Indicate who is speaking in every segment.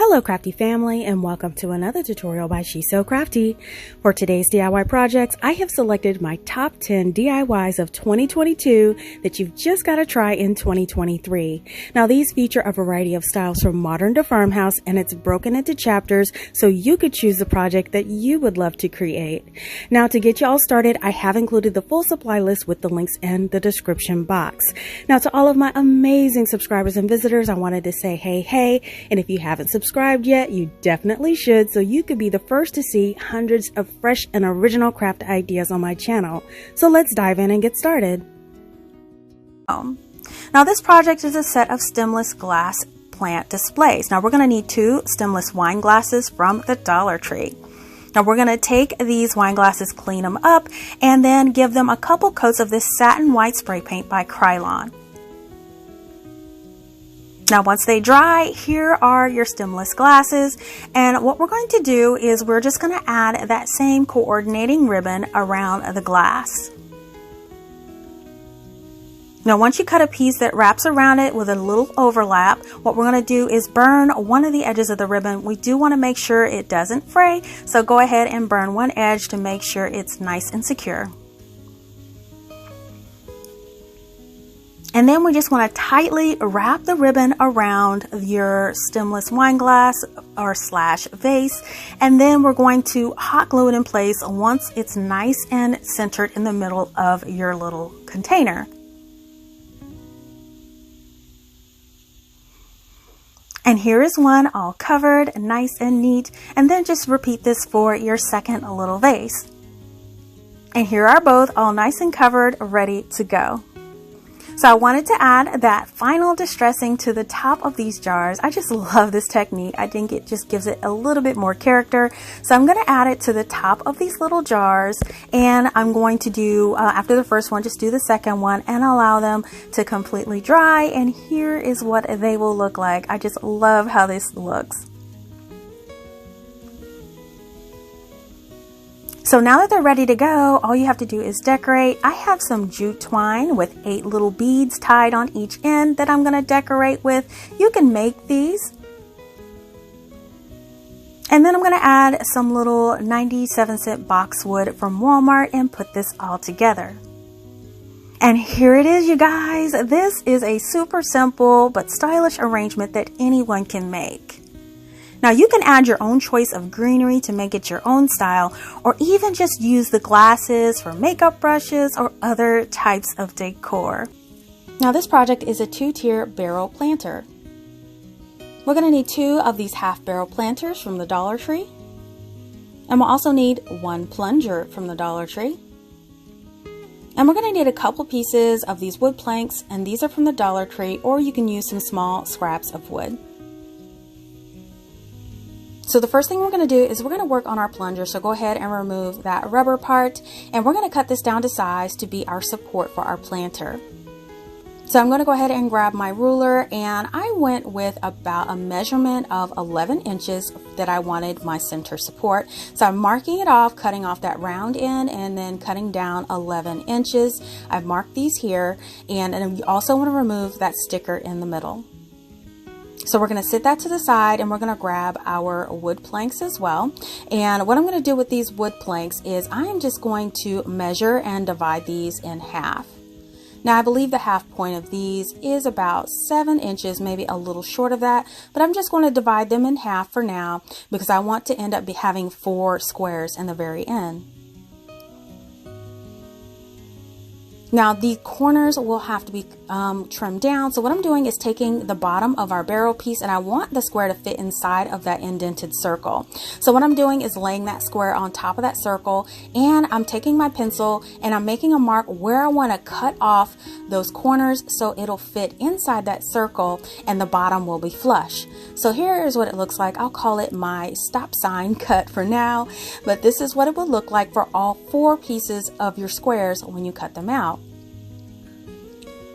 Speaker 1: Hello crafty family, and welcome to another tutorial by She's So Crafty. For today's DIY projects, I have selected my top 10 DIYs of 2022 that you've just got to try in 2023. Now these feature a variety of styles from modern to farmhouse, and it's broken into chapters so you could choose the project that you would love to create. Now to get you all started, I have included the full supply list with the links in the description box. Now to all of my amazing subscribers and visitors, I wanted to say hey, and if you haven't subscribed yet, you definitely should, so you could be the first to see hundreds of fresh and original craft ideas on my channel. So let's dive in and get started. Now this project is a set of stemless glass plant displays. Now we're going to need 2 stemless wine glasses from the Dollar Tree. Now we're going to take these wine glasses, clean them up, and then give them a couple coats of this satin white spray paint by Krylon. Now once they dry, here are your stemless glasses, and what we're going to do is we're just going to add that same coordinating ribbon around the glass. Now once you cut a piece that wraps around it with a little overlap, what we're going to do is burn one of the edges of the ribbon. We do want to make sure it doesn't fray, so go ahead and burn one edge to make sure it's nice and secure. And then we just want to tightly wrap the ribbon around your stemless wine glass or / vase. And then we're going to hot glue it in place once it's nice and centered in the middle of your little container. And here is one all covered, nice and neat. And then just repeat this for your second little vase. And here are both all nice and covered, ready to go. So I wanted to add that final distressing to the top of these jars. I just love this technique. I think it just gives it a little bit more character. So I'm going to add it to the top of these little jars, and I'm going to do, after the first one, just do the second one and allow them to completely dry. And here is what they will look like. I just love how this looks. So now that they're ready to go, all you have to do is decorate. I have some jute twine with 8 little beads tied on each end that I'm going to decorate with. You can make these. And then I'm going to add some little 97-cent boxwood from Walmart and put this all together. And here it is, you guys. This is a super simple but stylish arrangement that anyone can make. Now you can add your own choice of greenery to make it your own style, or even just use the glasses for makeup brushes or other types of decor. Now this project is a 2-tier barrel planter. We're going to need 2 of these half barrel planters from the Dollar Tree. And we'll also need 1 plunger from the Dollar Tree. And we're going to need a couple pieces of these wood planks, and these are from the Dollar Tree, or you can use some small scraps of wood. So the first thing we're going to do is we're going to work on our plunger. So go ahead and remove that rubber part, and we're going to cut this down to size to be our support for our planter. So I'm going to go ahead and grab my ruler, and I went with about a measurement of 11 inches that I wanted my center support. So I'm marking it off, cutting off that round end and then cutting down 11 inches. I've marked these here, and you also want to remove that sticker in the middle. So we're going to sit that to the side, and we're going to grab our wood planks as well. And what I'm going to do with these wood planks is I am just going to measure and divide these in half. Now I believe the half point of these is about 7 inches, maybe a little short of that, but I'm just going to divide them in half for now because I want to end up having 4 squares in the very end. Now the corners will have to be trimmed down. So what I'm doing is taking the bottom of our barrel piece, and I want the square to fit inside of that indented circle. So what I'm doing is laying that square on top of that circle, and I'm taking my pencil and I'm making a mark where I want to cut off those corners so it'll fit inside that circle and the bottom will be flush. So here is what it looks like. I'll call it my stop sign cut for now, but this is what it would look like for all 4 pieces of your squares when you cut them out.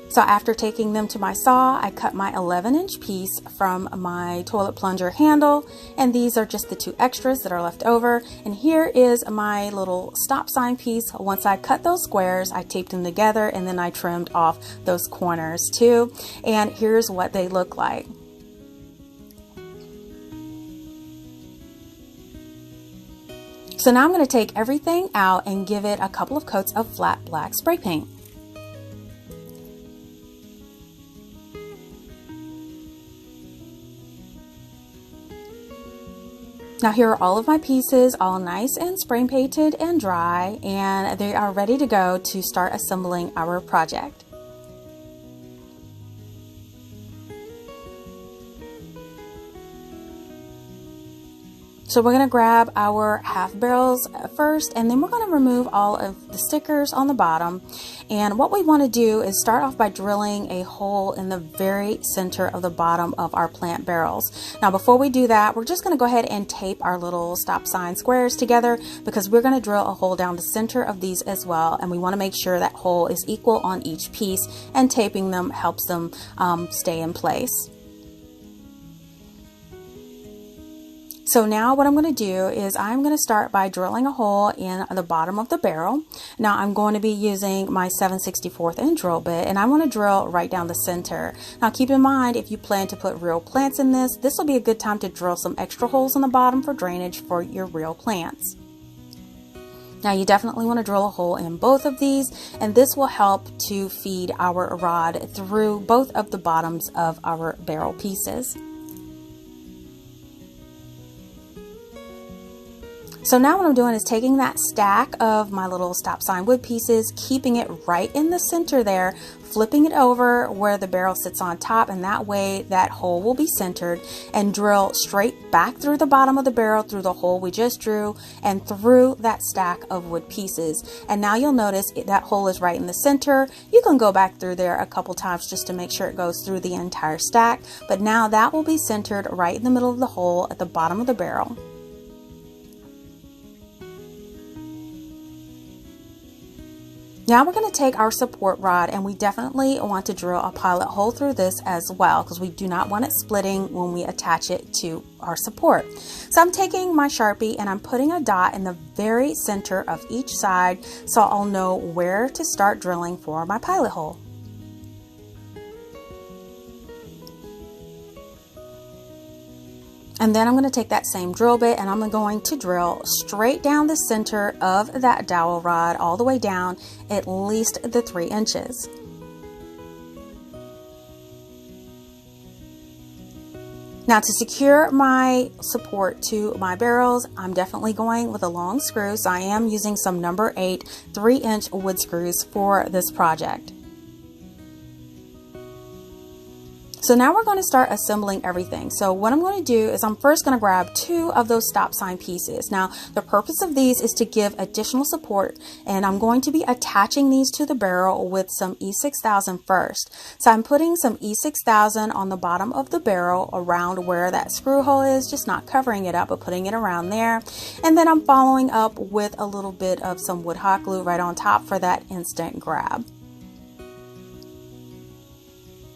Speaker 1: So after taking them to my saw, I cut my 11-inch piece from my toilet plunger handle, and these are just the 2 extras that are left over. And here is my little stop sign piece. Once I cut those squares, I taped them together, and then I trimmed off those corners too. And here's what they look like. So now I'm going to take everything out and give it a couple of coats of flat black spray paint. Now here are all of my pieces, all nice and spray painted and dry, and they are ready to go to start assembling our project. So we're going to grab our half barrels first, and then we're going to remove all of the stickers on the bottom. And what we want to do is start off by drilling a hole in the very center of the bottom of our plant barrels. Now before we do that, we're just going to go ahead and tape our little stop sign squares together, because we're going to drill a hole down the center of these as well, and we want to make sure that hole is equal on each piece, and taping them helps them stay in place. So now what I'm going to do is I'm going to start by drilling a hole in the bottom of the barrel. Now I'm going to be using my 7/64 inch drill bit, and I want to drill right down the center. Now keep in mind, if you plan to put real plants in this will be a good time to drill some extra holes in the bottom for drainage for your real plants. Now you definitely want to drill a hole in both of these, and this will help to feed our rod through both of the bottoms of our barrel pieces. So now what I'm doing is taking that stack of my little stop sign wood pieces, keeping it right in the center there, flipping it over where the barrel sits on top, and that way that hole will be centered, and drill straight back through the bottom of the barrel, through the hole we just drew, and through that stack of wood pieces. And now you'll notice that hole is right in the center. You can go back through there a couple times just to make sure it goes through the entire stack, but now that will be centered right in the middle of the hole at the bottom of the barrel. Now we're going to take our support rod, and we definitely want to drill a pilot hole through this as well, because we do not want it splitting when we attach it to our support. So I'm taking my Sharpie and I'm putting a dot in the very center of each side, so I'll know where to start drilling for my pilot hole. And then I'm going to take that same drill bit and I'm going to drill straight down the center of that dowel rod, all the way down at least the 3 inches. Now to secure my support to my barrels, I'm definitely going with a long screw, so I am using some number 8 3-inch wood screws for this project. So now we're going to start assembling everything. So what I'm going to do is I'm first going to grab 2 of those stop sign pieces. Now the purpose of these is to give additional support, and I'm going to be attaching these to the barrel with some E6000 first. So I'm putting some E6000 on the bottom of the barrel around where that screw hole is, just not covering it up but putting it around there. And then I'm following up with a little bit of some wood hot glue right on top for that instant grab.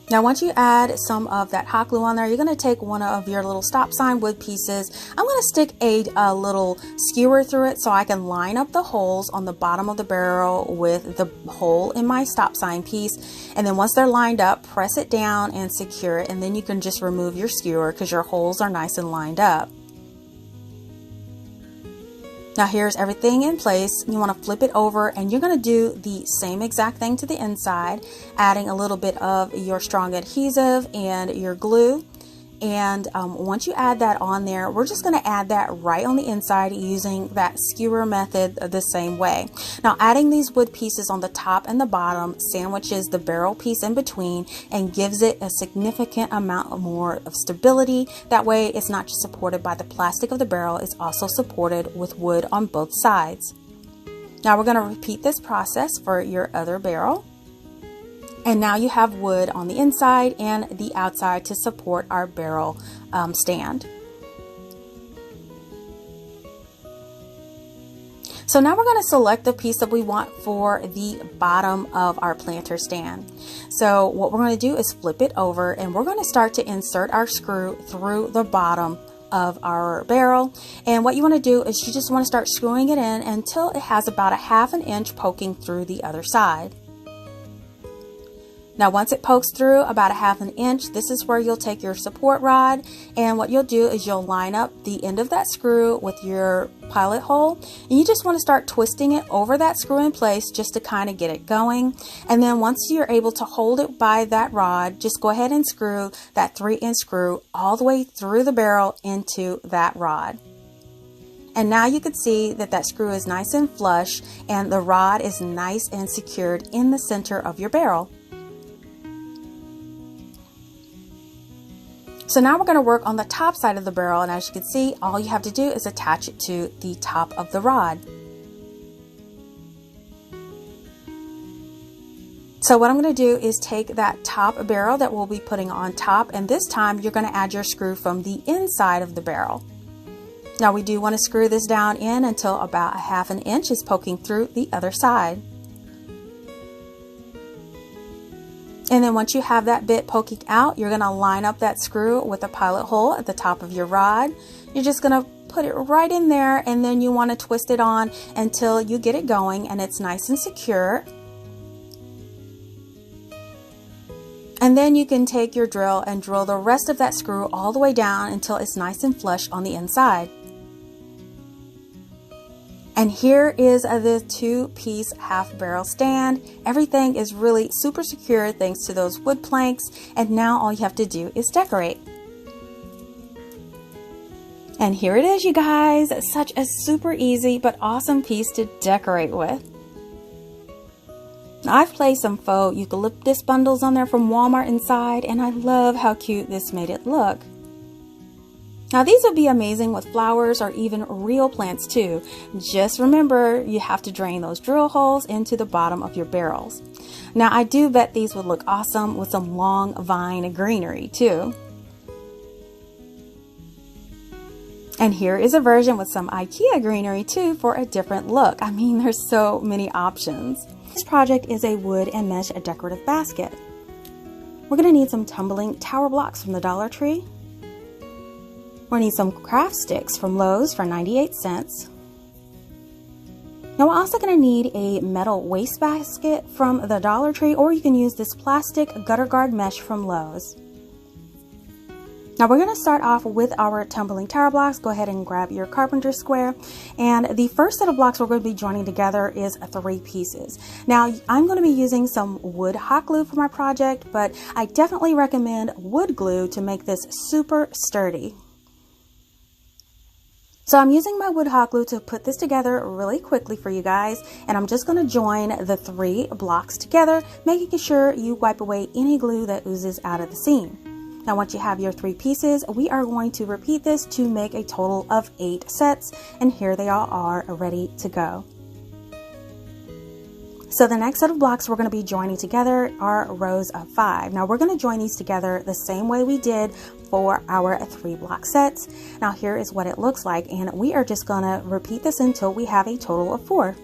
Speaker 1: Now once you add some of that hot glue on there, you're going to take one of your little stop sign wood pieces. I'm going to stick a little skewer through it so I can line up the holes on the bottom of the barrel with the hole in my stop sign piece. And then once they're lined up, press it down and secure it, and then you can just remove your skewer because your holes are nice and lined up. Now here's everything in place. You want to flip it over, and you're going to do the same exact thing to the inside, adding a little bit of your strong adhesive and your glue. And once you add that on there, we're just going to add that right on the inside using that skewer method the same way. Now adding these wood pieces on the top and the bottom sandwiches the barrel piece in between and gives it a significant amount more of stability. That way it's not just supported by the plastic of the barrel, it's also supported with wood on both sides. Now we're going to repeat this process for your other barrel. And now you have wood on the inside and the outside to support our barrel stand. So now we're going to select the piece that we want for the bottom of our planter stand. So what we're going to do is flip it over, and we're going to start to insert our screw through the bottom of our barrel. And what you want to do is you just want to start screwing it in until it has about a 1/2 inch poking through the other side. Now once it pokes through about 1/2 inch, this is where you'll take your support rod, and what you'll do is you'll line up the end of that screw with your pilot hole, and you just want to start twisting it over that screw in place just to kind of get it going. And then once you're able to hold it by that rod, just go ahead and screw that 3-inch screw all the way through the barrel into that rod. And now you can see that that screw is nice and flush and the rod is nice and secured in the center of your barrel. So now we're going to work on the top side of the barrel, and as you can see, all you have to do is attach it to the top of the rod. So what I'm going to do is take that top barrel that we'll be putting on top, and this time you're going to add your screw from the inside of the barrel. Now we do want to screw this down in until about 1/2 inch is poking through the other side. And then once you have that bit poking out, you're going to line up that screw with a pilot hole at the top of your rod. You're just going to put it right in there, and then you want to twist it on until you get it going and it's nice and secure. And then you can take your drill and drill the rest of that screw all the way down until it's nice and flush on the inside. And here is the 2-piece half barrel stand. Everything is really super secure thanks to those wood planks, and now all you have to do is decorate. And here it is, you guys, such a super easy but awesome piece to decorate with. I've placed some faux eucalyptus bundles on there from Walmart inside, and I love how cute this made it look. Now these would be amazing with flowers or even real plants too. Just remember, you have to drain those drill holes into the bottom of your barrels. Now I do bet these would look awesome with some long vine greenery too. And here is a version with some IKEA greenery too for a different look. I mean, there's so many options. This project is a wood and mesh decorative basket. We're going to need some tumbling tower blocks from the Dollar Tree. We're going to need some craft sticks from Lowe's for 98 cents. Now we're also going to need a metal waste basket from the Dollar Tree, or you can use this plastic gutter guard mesh from Lowe's. Now we're going to start off with our tumbling tower blocks. Go ahead and grab your carpenter square, and the first set of blocks we're going to be joining together is 3 pieces. Now I'm going to be using some wood hot glue for my project, but I definitely recommend wood glue to make this super sturdy. So I'm using my wood hot glue to put this together really quickly for you guys, and I'm just going to join the 3 blocks together, making sure you wipe away any glue that oozes out of the seam. Now once you have your 3 pieces, we are going to repeat this to make a total of 8 sets, and here they all are ready to go. So the next set of blocks we're going to be joining together are rows of 5. Now we're going to join these together the same way we did for our 3 block sets. Now here is what it looks like, and we are just going to repeat this until we have a total of 4.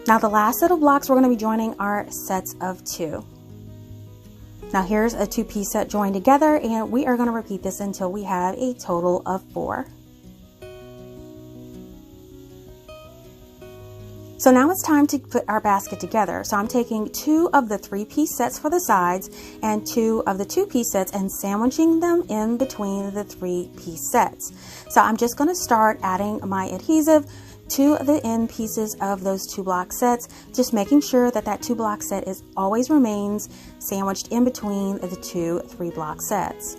Speaker 1: Now the last set of blocks we're going to be joining are sets of 2. Now here's a 2-piece set joined together, and we are going to repeat this until we have a total of 4. So now it's time to put our basket together. So I'm taking 2 of the 3-piece sets for the sides and 2 of the 2-piece sets and sandwiching them in between the 3-piece sets. So I'm just going to start adding my adhesive to the end pieces of those 2 block sets, just making sure that that 2 block set always remains sandwiched in between the 2 3-block sets.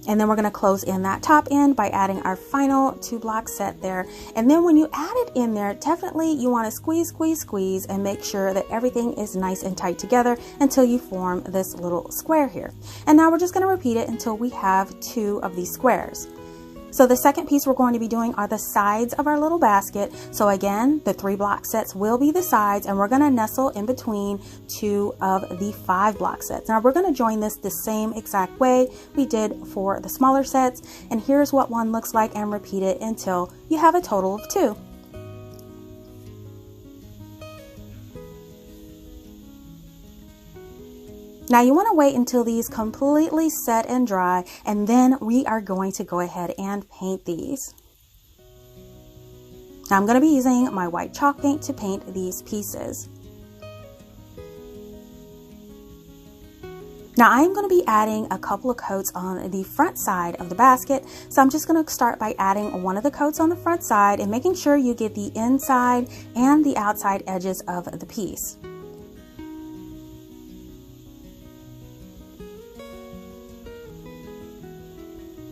Speaker 1: And then we're going to close in that top end by adding our final 2-block set there. And then when you add it in there, definitely you want to squeeze, squeeze, squeeze, and make sure that everything is nice and tight together until you form this little square here. And now we're just going to repeat it until we have 2 of these squares. So the second piece we're going to be doing are the sides of our little basket. So again, the 3-block sets will be the sides, and we're going to nestle in between 2 of the 5-block sets. Now we're going to join this the same exact way we did for the smaller sets, and here's what one looks like, and repeat it until you have a total of 2. Now you want to wait until these completely set and dry, and then we are going to go ahead and paint these. Now I'm going to be using my white chalk paint to paint these pieces. Now I'm going to be adding a couple of coats on the front side of the basket. So I'm just going to start by adding one of the coats on the front side and making sure you get the inside and the outside edges of the piece.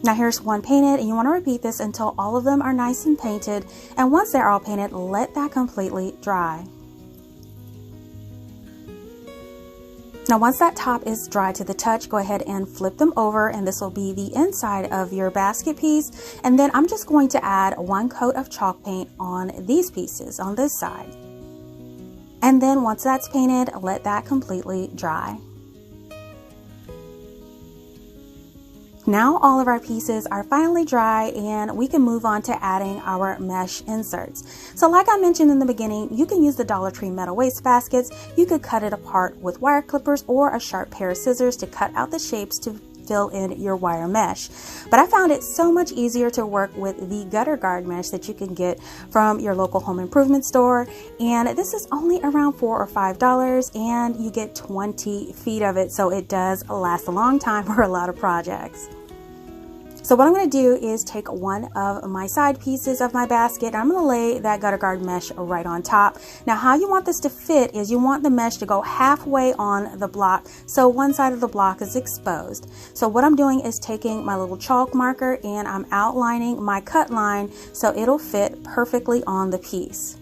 Speaker 1: Now here's one painted, and you want to repeat this until all of them are nice and painted. And once they're all painted, let that completely dry. Now once that top is dry to the touch, go ahead and flip them over, and this will be the inside of your basket piece. And then I'm just going to add one coat of chalk paint on these pieces on this side. And then once that's painted, let that completely dry. Now all of our pieces are finally dry, and we can move on to adding our mesh inserts. So like I mentioned in the beginning, you can use the Dollar Tree metal waste baskets. You could cut it apart with wire clippers or a sharp pair of scissors to cut out the shapes to fill in your wire mesh. But I found it so much easier to work with the gutter guard mesh that you can get from your local home improvement store. And this is only around $4 or $5, and you get 20 feet of it. So it does last a long time for a lot of projects. So what I'm going to do is take one of my side pieces of my basket, and I'm going to lay that gutter guard mesh right on top. Now how you want this to fit is you want the mesh to go halfway on the block, so one side of the block is exposed. So what I'm doing is taking my little chalk marker and I'm outlining my cut line so it'll fit perfectly on the piece.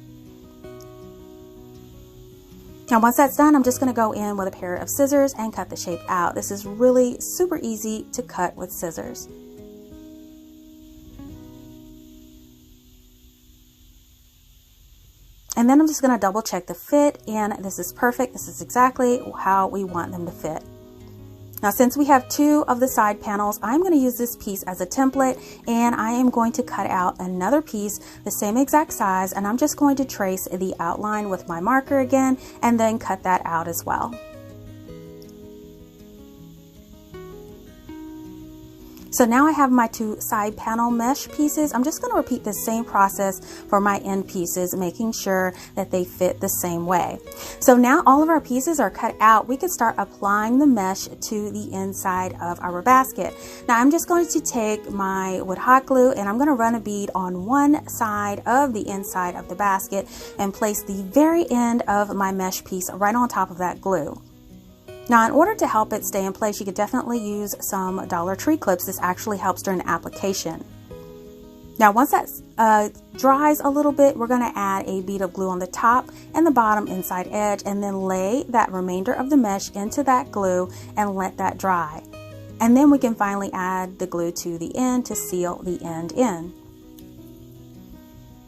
Speaker 1: Now once that's done, I'm just going to go in with a pair of scissors and cut the shape out. This is really super easy to cut with scissors. And then I'm just going to double check the fit, and this is perfect. This is exactly how we want them to fit. Now since we have two of the side panels, I'm going to use this piece as a template, and I am going to cut out another piece the same exact size, and I'm just going to trace the outline with my marker again and then cut that out as well. So now I have my two side panel mesh pieces. I'm just going to repeat the same process for my end pieces, making sure that they fit the same way. So now all of our pieces are cut out. We can start applying the mesh to the inside of our basket. Now I'm just going to take my wood hot glue, and I'm going to run a bead on one side of the inside of the basket and place the very end of my mesh piece right on top of that glue. Now in order to help it stay in place, you could definitely use some Dollar Tree clips. This actually helps during the application. Now once that dries a little bit, we're going to add a bead of glue on the top and the bottom inside edge, and then lay that remainder of the mesh into that glue and let that dry. And then we can finally add the glue to the end to seal the end in.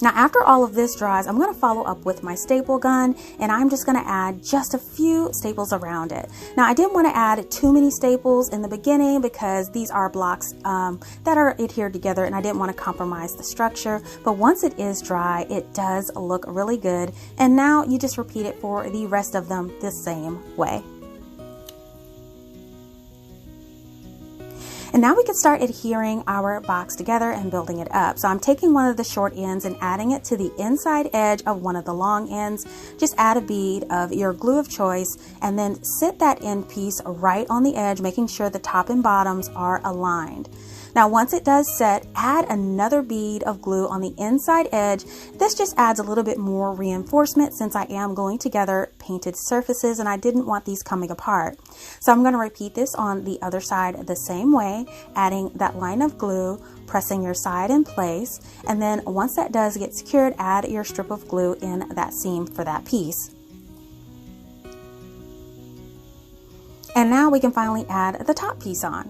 Speaker 1: Now after all of this dries, I'm going to follow up with my staple gun, and I'm just going to add just a few staples around it. Now I didn't want to add too many staples in the beginning because these are blocks that are adhered together, and I didn't want to compromise the structure. But once it is dry, it does look really good. And now you just repeat it for the rest of them the same way. And now we can start adhering our box together and building it up. So I'm taking one of the short ends and adding it to the inside edge of one of the long ends. Just add a bead of your glue of choice, and then sit that end piece right on the edge, making sure the top and bottoms are aligned. Now once it does set, add another bead of glue on the inside edge. This just adds a little bit more reinforcement since I am gluing together painted surfaces and I didn't want these coming apart. So I'm going to repeat this on the other side the same way, adding that line of glue, pressing your side in place, and then once that does get secured, add your strip of glue in that seam for that piece. And now we can finally add the top piece on.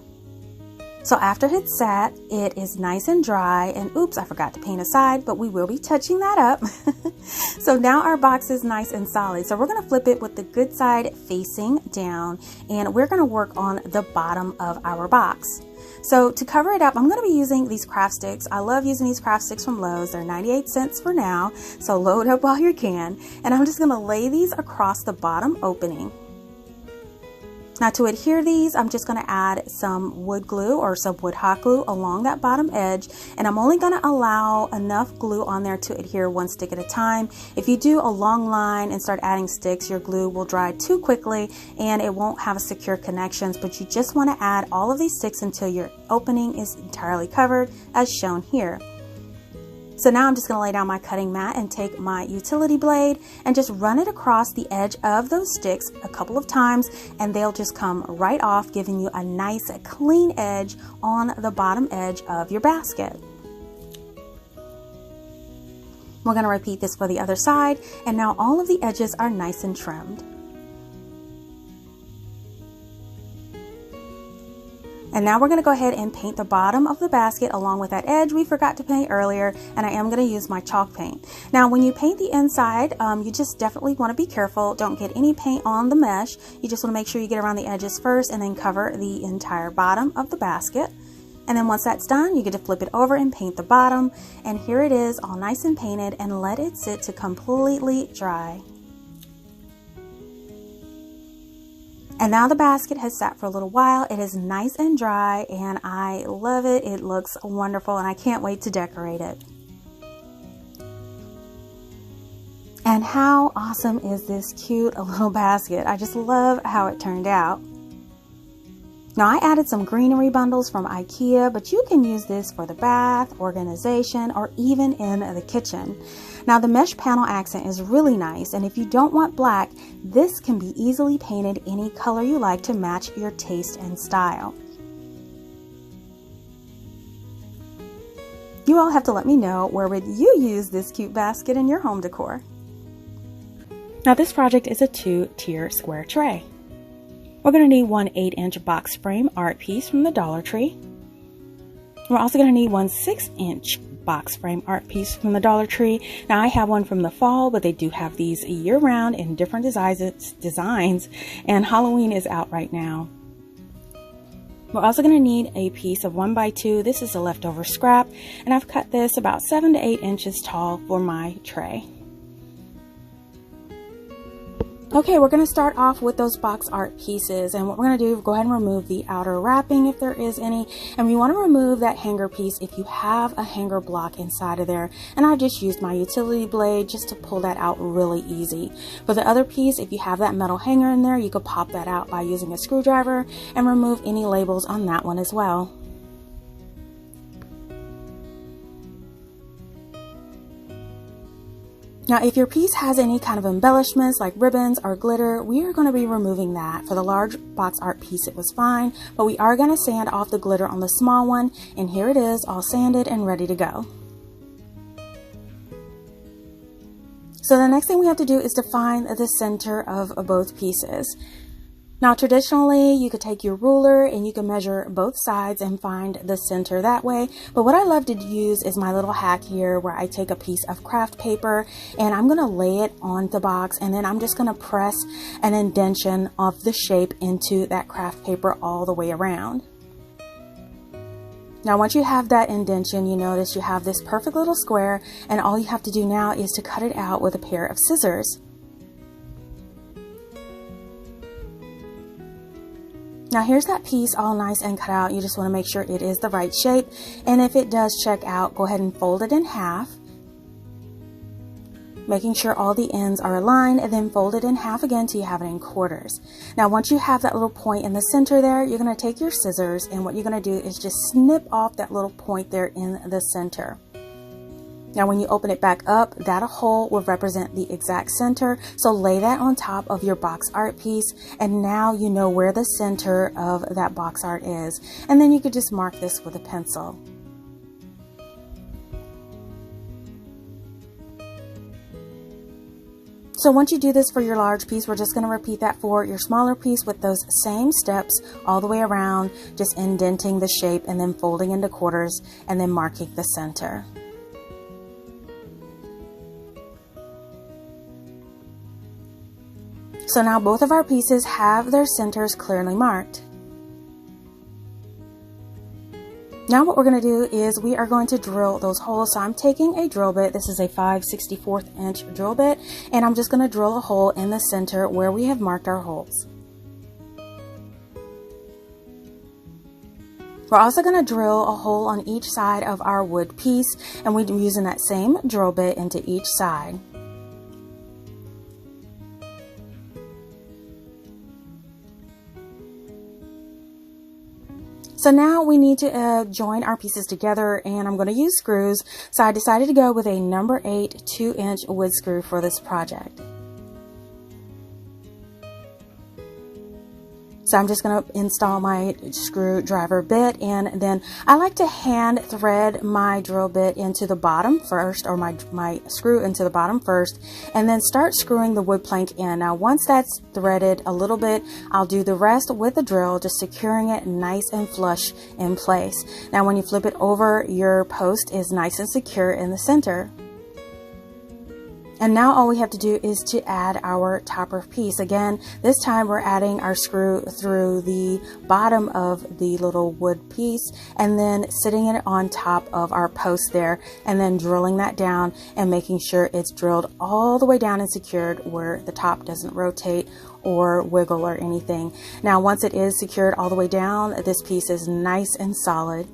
Speaker 1: So after it's sat, it is nice and dry, and oops, I forgot to paint a side, but we will be touching that up. So now our box is nice and solid. So we're going to flip it with the good side facing down, and we're going to work on the bottom of our box. So to cover it up, I'm going to be using these craft sticks. I love using these craft sticks from Lowe's. They're 98 cents for now, so load up while you can. And I'm just going to lay these across the bottom opening. Now to adhere these, I'm just going to add some wood glue or some wood hot glue along that bottom edge, and I'm only going to allow enough glue on there to adhere one stick at a time. If you do a long line and start adding sticks, your glue will dry too quickly and it won't have secure connections, but you just want to add all of these sticks until your opening is entirely covered as shown here. So now I'm just going to lay down my cutting mat and take my utility blade and just run it across the edge of those sticks a couple of times, and they'll just come right off, giving you a nice clean edge on the bottom edge of your basket. We're going to repeat this for the other side, and now all of the edges are nice and trimmed. And now we're going to go ahead and paint the bottom of the basket along with that edge we forgot to paint earlier, and I am going to use my chalk paint. Now when you paint the inside, you just definitely want to be careful. Don't get any paint on the mesh. You just want to make sure you get around the edges first and then cover the entire bottom of the basket. And then once that's done, you get to flip it over and paint the bottom. And here it is, all nice and painted, and let it sit to completely dry. And now the basket has sat for a little while. It is nice and dry and I love it. It looks wonderful and I can't wait to decorate it. And how awesome is this cute little basket? I just love how it turned out. Now I added some greenery bundles from IKEA, but you can use this for the bath, organization, or even in the kitchen. Now the mesh panel accent is really nice, and if you don't want black, this can be easily painted any color you like to match your taste and style. You all have to let me know, where would you use this cute basket in your home decor? Now this project is a 2-tier square tray. We're going to need one 8-inch box frame art piece from the Dollar Tree. We're also going to need one 6-inch box frame art piece from the Dollar Tree. Now I have one from the fall, but they do have these year-round in different designs, and Halloween is out right now. We're also going to need a piece of 1x2. This is a leftover scrap, and I've cut this about 7 to 8 inches tall for my tray. Okay, we're going to start off with those box art pieces, and what we're going to do, go ahead and remove the outer wrapping if there is any, and we want to remove that hanger piece if you have a hanger block inside of there, and I just used my utility blade just to pull that out really easy. For the other piece, if you have that metal hanger in there, you could pop that out by using a screwdriver and remove any labels on that one as well. Now, if your piece has any kind of embellishments like ribbons or glitter, we are going to be removing that. For the large box art piece, it was fine, but we are going to sand off the glitter on the small one, and here it is, all sanded and ready to go. So the next thing we have to do is to find the center of both pieces. Now, traditionally, you could take your ruler and you can measure both sides and find the center that way. But what I love to use is my little hack here, where I take a piece of craft paper and I'm going to lay it on the box, and then I'm just going to press an indentation of the shape into that craft paper all the way around. Now, once you have that indentation, you notice you have this perfect little square, and all you have to do now is to cut it out with a pair of scissors. Now here's that piece all nice and cut out. You just want to make sure it is the right shape, and if it does check out, go ahead and fold it in half, making sure all the ends are aligned, and then fold it in half again till you have it in quarters. Now once you have that little point in the center there, you're going to take your scissors, and what you're going to do is just snip off that little point there in the center. Now when you open it back up, that hole will represent the exact center, so lay that on top of your box art piece, and now you know where the center of that box art is, and then you could just mark this with a pencil. So once you do this for your large piece, we're just going to repeat that for your smaller piece with those same steps all the way around, just indenting the shape and then folding into quarters and then marking the center. So now both of our pieces have their centers clearly marked. Now what we're going to do is we are going to drill those holes. So I'm taking a drill bit. This is a 5/64 inch drill bit, and I'm just going to drill a hole in the center where we have marked our holes. We're also going to drill a hole on each side of our wood piece, and we're using that same drill bit into each side. So now we need to join our pieces together, and I'm going to use screws. So I decided to go with a number 8 2-inch wood screw for this project. So I'm just going to install my screwdriver bit, and then I like to hand thread my drill bit into the bottom first, or my screw into the bottom first, and then start screwing the wood plank in. Now once that's threaded a little bit, I'll do the rest with the drill, just securing it nice and flush in place. Now when you flip it over, your post is nice and secure in the center. And now all we have to do is to add our topper piece. Again, this time we're adding our screw through the bottom of the little wood piece and then sitting it on top of our post there, and then drilling that down and making sure it's drilled all the way down and secured where the top doesn't rotate or wiggle or anything. Now once it is secured all the way down, this piece is nice and solid.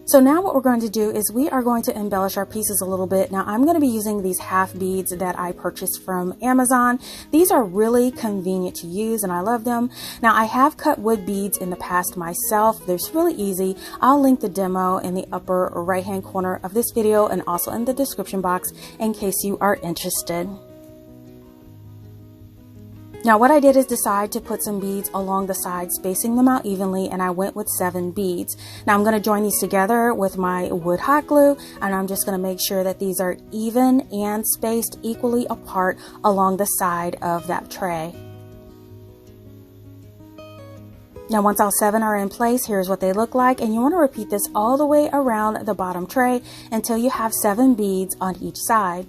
Speaker 1: So now what we're going to do is we are going to embellish our pieces a little bit. Now I'm going to be using these half beads that I purchased from Amazon. These are really convenient to use and I love them. Now I have cut wood beads in the past myself. They're really easy. I'll link the demo in the upper right hand corner of this video and also in the description box in case you are interested. Now what I did is decide to put some beads along the sides, spacing them out evenly, and I went with 7 beads. Now I'm going to join these together with my wood hot glue, and I'm just going to make sure that these are even and spaced equally apart along the side of that tray. Now once all 7 are in place, here's what they look like, and you want to repeat this all the way around the bottom tray until you have 7 beads on each side.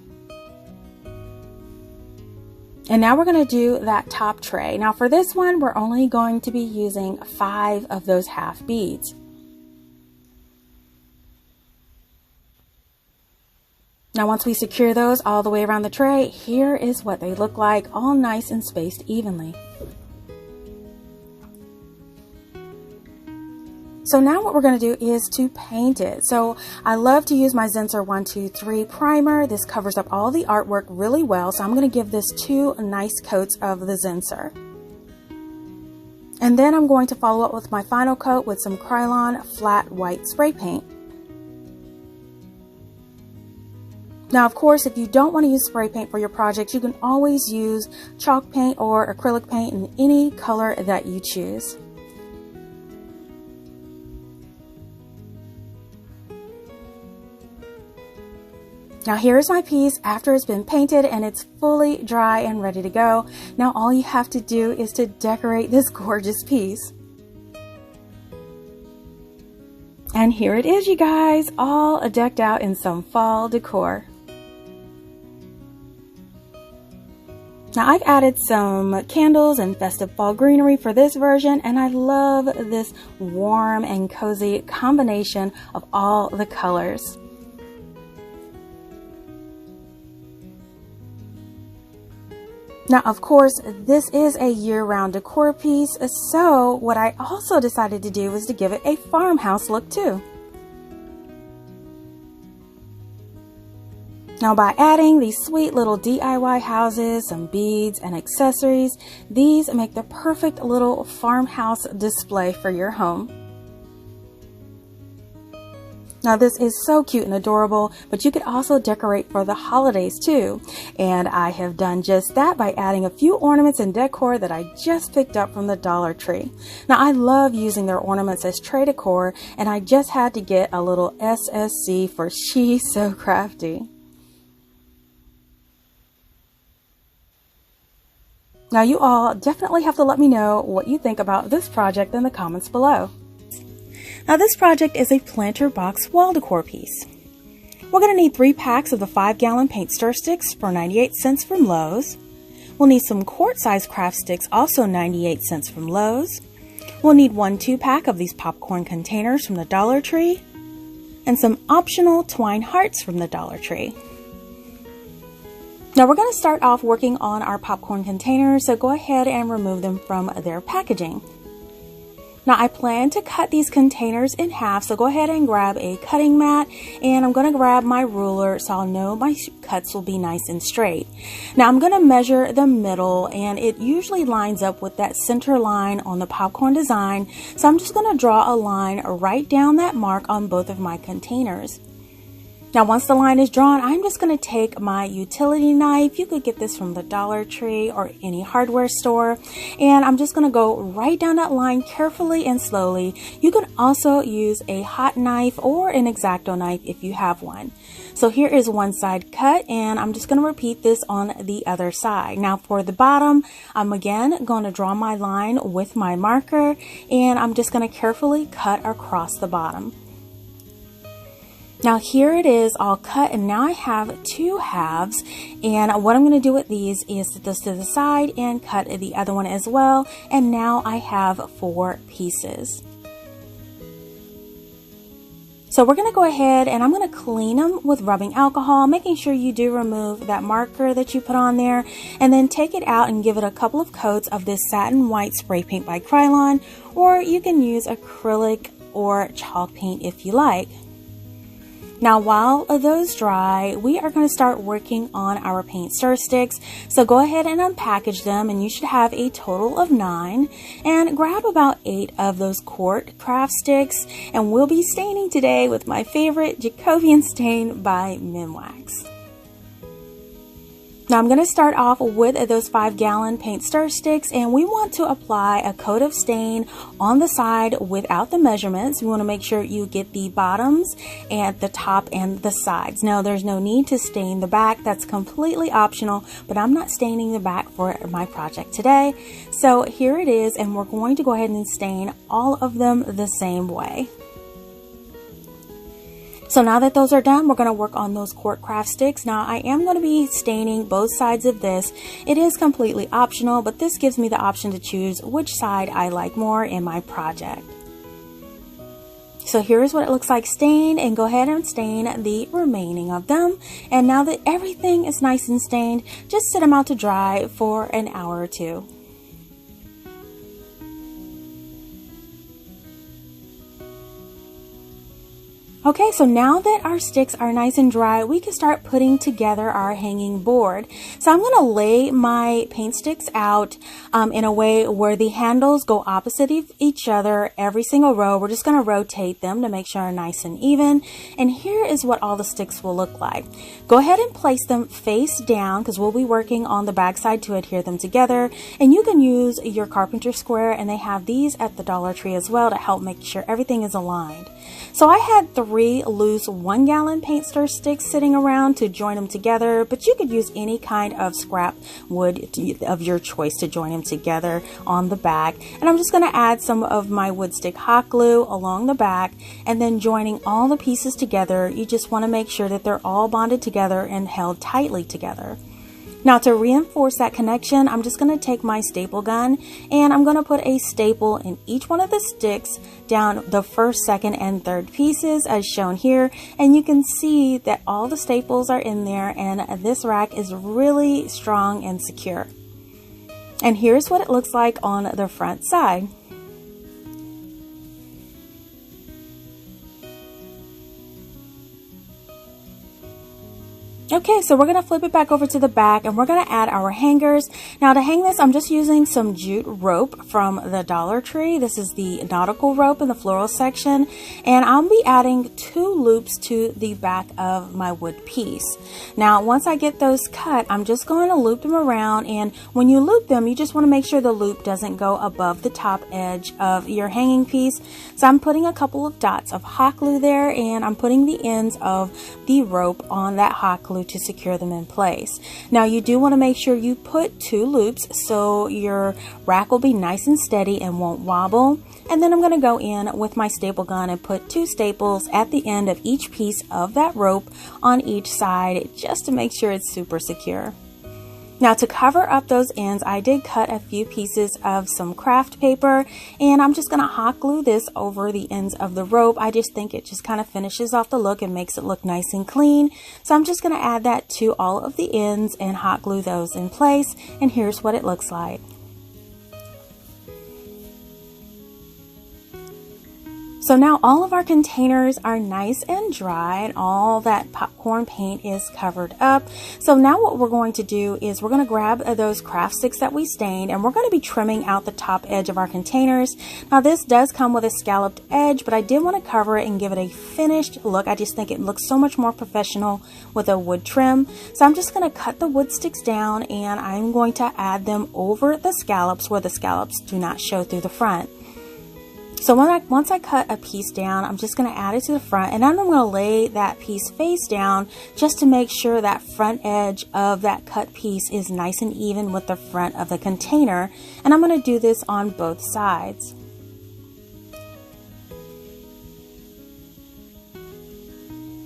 Speaker 1: And now we're going to do that top tray. Now for this one, we're only going to be using 5 of those half beads. Now once we secure those all the way around the tray, here is what they look like, all nice and spaced evenly. So now what we're going to do is to paint it. So I love to use my Zinsser 123 primer. This covers up all the artwork really well. So I'm going to give this 2 nice coats of the Zinsser. And then I'm going to follow up with my final coat with some Krylon flat white spray paint. Now, of course, if you don't want to use spray paint for your project, you can always use chalk paint or acrylic paint in any color that you choose. Now here's my piece after it's been painted and it's fully dry and ready to go. Now all you have to do is to decorate this gorgeous piece. And here it is, you guys, all decked out in some fall decor. Now I've added some candles and festive fall greenery for this version, and I love this warm and cozy combination of all the colors. Now, of course, this is a year-round decor piece, so what I also decided to do was to give it a farmhouse look too. Now, by adding these sweet little DIY houses, some beads, and accessories, these make the perfect little farmhouse display for your home. Now this is so cute and adorable, but you could also decorate for the holidays too. And I have done just that by adding a few ornaments and decor that I just picked up from the Dollar Tree. Now I love using their ornaments as tray decor, and I just had to get a little SSC for She's So Crafty. Now you all definitely have to let me know what you think about this project in the comments below. Now this project is a planter box wall decor piece. We're going to need 3 packs of the 5-gallon paint stir sticks for 98 cents from Lowe's. We'll need some quart-sized craft sticks, also 98 cents from Lowe's. We'll need 1 2-pack of these popcorn containers from the Dollar Tree, and some optional twine hearts from the Dollar Tree. Now we're going to start off working on our popcorn containers, so go ahead and remove them from their packaging. Now I plan to cut these containers in half, so go ahead and grab a cutting mat, and I'm going to grab my ruler so I'll know my cuts will be nice and straight. Now I'm going to measure the middle, and it usually lines up with that center line on the popcorn design, so I'm just going to draw a line right down that mark on both of my containers. Now once the line is drawn, I'm just going to take my utility knife. You could get this from the Dollar Tree or any hardware store, and I'm just going to go right down that line carefully and slowly. You can also use a hot knife or an X-Acto knife if you have one. So here is one side cut, and I'm just going to repeat this on the other side. Now for the bottom, I'm again going to draw my line with my marker, and I'm just going to carefully cut across the bottom. Now here it is all cut, and now I have two halves, and what I'm going to do with these is set this to the side and cut the other one as well, and now I have 4 pieces. So we're going to go ahead and I'm going to clean them with rubbing alcohol, making sure you do remove that marker that you put on there, and then take it out and give it a couple of coats of this satin white spray paint by Krylon, or you can use acrylic or chalk paint if you like. Now while those dry, we are going to start working on our paint stir sticks. So go ahead and unpackage them, and you should have a total of 9. And grab about 8 of those Quart craft sticks, and we'll be staining today with my favorite Jacobian stain by Minwax. Now I'm going to start off with those 5-gallon paint stir sticks, and we want to apply a coat of stain on the side without the measurements. We want to make sure you get the bottoms and the top and the sides. Now there's no need to stain the back. That's completely optional, but I'm not staining the back for my project today. So here it is, and we're going to go ahead and stain all of them the same way. So now that those are done, we're going to work on those Quart craft sticks. Now I am going to be staining both sides of this. It is completely optional, but this gives me the option to choose which side I like more in my project. So here's what it looks like stained, and go ahead and stain the remaining of them. And now that everything is nice and stained, just sit them out to dry for an hour or 2. Okay, so now that our sticks are nice and dry, we can start putting together our hanging board. So I'm going to lay my paint sticks out in a way where the handles go opposite of each other every single row. We're just going to rotate them to make sure they're nice and even. And here is what all the sticks will look like. Go ahead and place them face down, because we'll be working on the back side to adhere them together. And you can use your carpenter square, and they have these at the Dollar Tree as well to help make sure everything is aligned. So I had 3 loose 1-gallon paint stir sticks sitting around to join them together, but you could use any kind of scrap wood of your choice to join them together on the back. And I'm just going to add some of my wood stick hot glue along the back, and then joining all the pieces together. You just want to make sure that they're all bonded together and held tightly together. Now to reinforce that connection, I'm just going to take my staple gun, and I'm going to put a staple in each one of the sticks down the first, second, and third pieces as shown here. And you can see that all the staples are in there, and this rack is really strong and secure. And here's what it looks like on the front side. Okay, so we're going to flip it back over to the back, and we're going to add our hangers. Now to hang this, I'm just using some jute rope from the Dollar Tree. This is the nautical rope in the floral section, and I'll be adding 2 loops to the back of my wood piece. Now once I get those cut, I'm just going to loop them around, and when you loop them, you just want to make sure the loop doesn't go above the top edge of your hanging piece. So I'm putting a couple of dots of hot glue there, and I'm putting the ends of the rope on that hot glue to secure them in place. Now you do want to make sure you put 2 loops so your rack will be nice and steady and won't wobble. And then I'm going to go in with my staple gun and put 2 staples at the end of each piece of that rope on each side, just to make sure it's super secure. Now to cover up those ends, I did cut a few pieces of some craft paper, and I'm just going to hot glue this over the ends of the rope. I just think it just kind of finishes off the look and makes it look nice and clean. So I'm just going to add that to all of the ends and hot glue those in place, and here's what it looks like. So now all of our containers are nice and dry and all that popcorn paint is covered up. So now what we're going to do is we're going to grab those craft sticks that we stained, and we're going to be trimming out the top edge of our containers. Now this does come with a scalloped edge, but I did want to cover it and give it a finished look. I just think it looks so much more professional with a wood trim. So I'm just going to cut the wood sticks down, and I'm going to add them over the scallops where the scallops do not show through the front. So once I cut a piece down, I'm just going to add it to the front, and then I'm going to lay that piece face down just to make sure that front edge of that cut piece is nice and even with the front of the container. And I'm going to do this on both sides.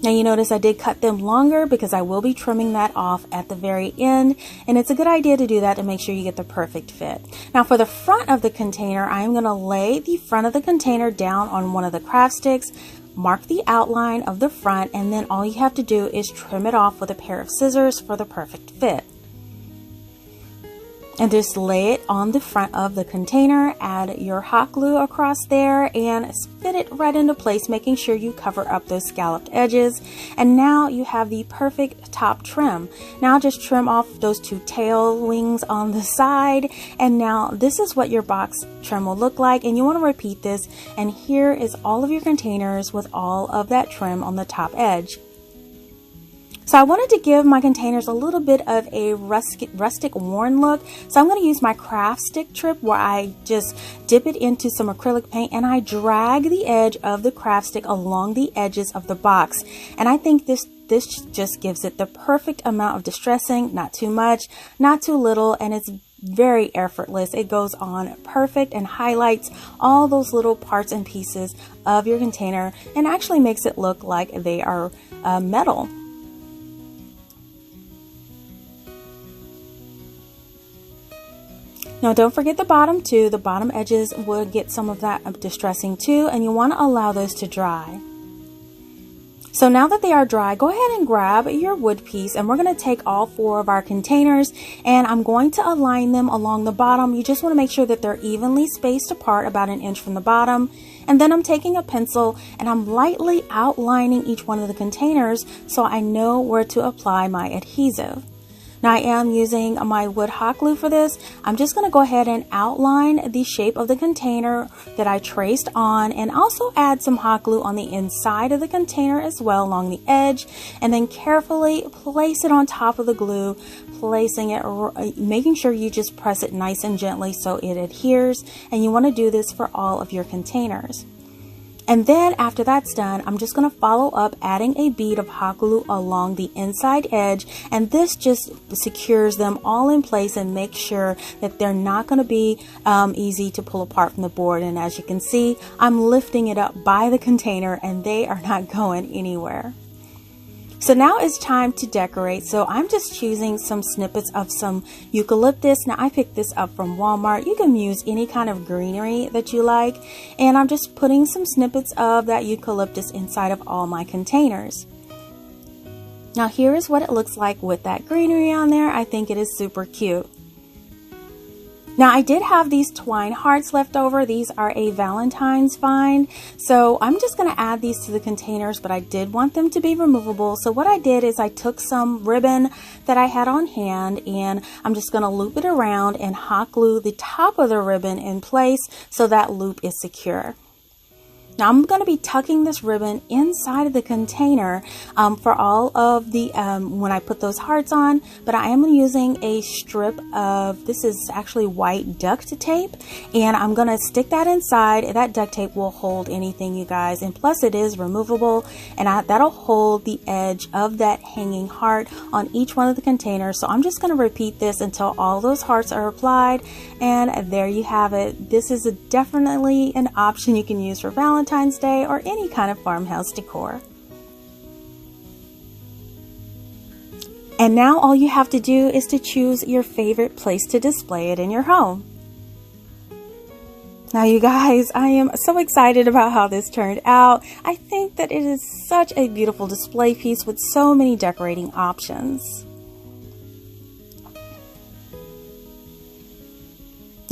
Speaker 1: Now you notice I did cut them longer because I will be trimming that off at the very end, and it's a good idea to do that to make sure you get the perfect fit. Now for the front of the container, I'm going to lay the front of the container down on one of the craft sticks, mark the outline of the front, and then all you have to do is trim it off with a pair of scissors for the perfect fit. And just lay it on the front of the container, add your hot glue across there, and fit it right into place, making sure you cover up those scalloped edges. And now you have the perfect top trim. Now just trim off those two tail wings on the side, and now this is what your box trim will look like, and you want to repeat this. And here is all of your containers with all of that trim on the top edge. So I wanted to give my containers a little bit of a rustic worn look. So I'm going to use my craft stick trip where I just dip it into some acrylic paint and I drag the edge of the craft stick along the edges of the box. And I think this just gives it the perfect amount of distressing, not too much, not too little, and it's very effortless. It goes on perfect and highlights all those little parts and pieces of your container and actually makes it look like they are metal. Now don't forget the bottom too. The bottom edges will get some of that distressing too, and you want to allow those to dry. So now that they are dry, go ahead and grab your wood piece, and we're going to take all 4 of our containers and I'm going to align them along the bottom. You just want to make sure that they're evenly spaced apart, about 1 inch from the bottom. And then I'm taking a pencil and I'm lightly outlining each one of the containers so I know where to apply my adhesive. Now I am using my wood hot glue for this. I'm just going to go ahead and outline the shape of the container that I traced on, and also add some hot glue on the inside of the container as well along the edge, and then carefully place it on top of the glue, placing it, making sure you just press it nice and gently so it adheres. And you want to do this for all of your containers. And then after that's done, I'm just going to follow up adding a bead of hot glue along the inside edge, and this just secures them all in place and makes sure that they're not going to be easy to pull apart from the board. And as you can see, I'm lifting it up by the container and they are not going anywhere. So now it's time to decorate. So I'm just choosing some snippets of some eucalyptus. Now I picked this up from Walmart. You can use any kind of greenery that you like. And I'm just putting some snippets of that eucalyptus inside of all my containers. Now here is what it looks like with that greenery on there. I think it is super cute. Now I did have these twine hearts left over. These are a Valentine's find. So I'm just going to add these to the containers, but I did want them to be removable. So what I did is I took some ribbon that I had on hand, and I'm just going to loop it around and hot glue the top of the ribbon in place so that loop is secure. Now I'm going to be tucking this ribbon inside of the container for all of the, when I put those hearts on, but I am using a strip of, this is actually white duct tape, and I'm going to stick that inside. That duct tape will hold anything, you guys, and plus it is removable, and that'll hold the edge of that hanging heart on each one of the containers. So I'm just going to repeat this until all those hearts are applied, and there you have it. This is definitely an option you can use for Valentine's Day or any kind of farmhouse decor. And now all you have to do is to choose your favorite place to display it in your home. Now you guys, I am so excited about how this turned out. I think that it is such a beautiful display piece with so many decorating options.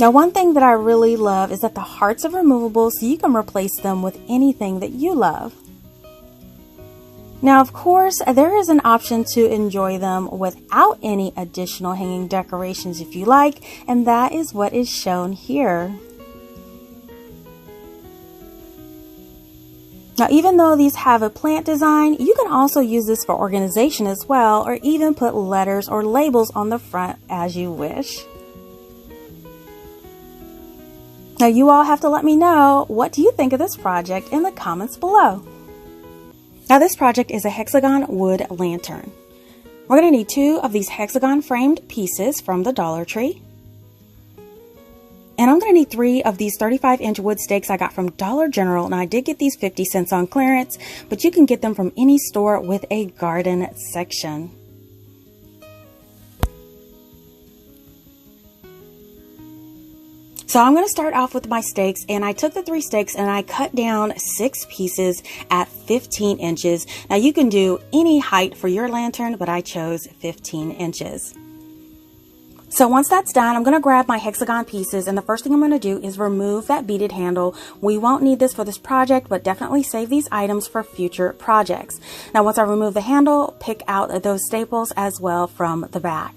Speaker 1: Now one thing that I really love is that the hearts are removable, so you can replace them with anything that you love. Now of course, there is an option to enjoy them without any additional hanging decorations if you like, and that is what is shown here. Now, even though these have a plant design, you can also use this for organization as well, or even put letters or labels on the front as you wish. Now, you all have to let me know, what do you think of this project in the comments below? Now, this project is a hexagon wood lantern. We're going to need 2 of these hexagon framed pieces from the Dollar Tree. And I'm going to need 3 of these 35-inch wood stakes I got from Dollar General. Now I did get these 50 cents on clearance, but you can get them from any store with a garden section. So I'm going to start off with my stakes, and I took the 3 stakes and I cut down 6 pieces at 15 inches. Now you can do any height for your lantern, but I chose 15 inches. So once that's done, I'm going to grab my hexagon pieces, and the first thing I'm going to do is remove that beaded handle. We won't need this for this project, but definitely save these items for future projects. Now once I remove the handle, pick out those staples as well from the back.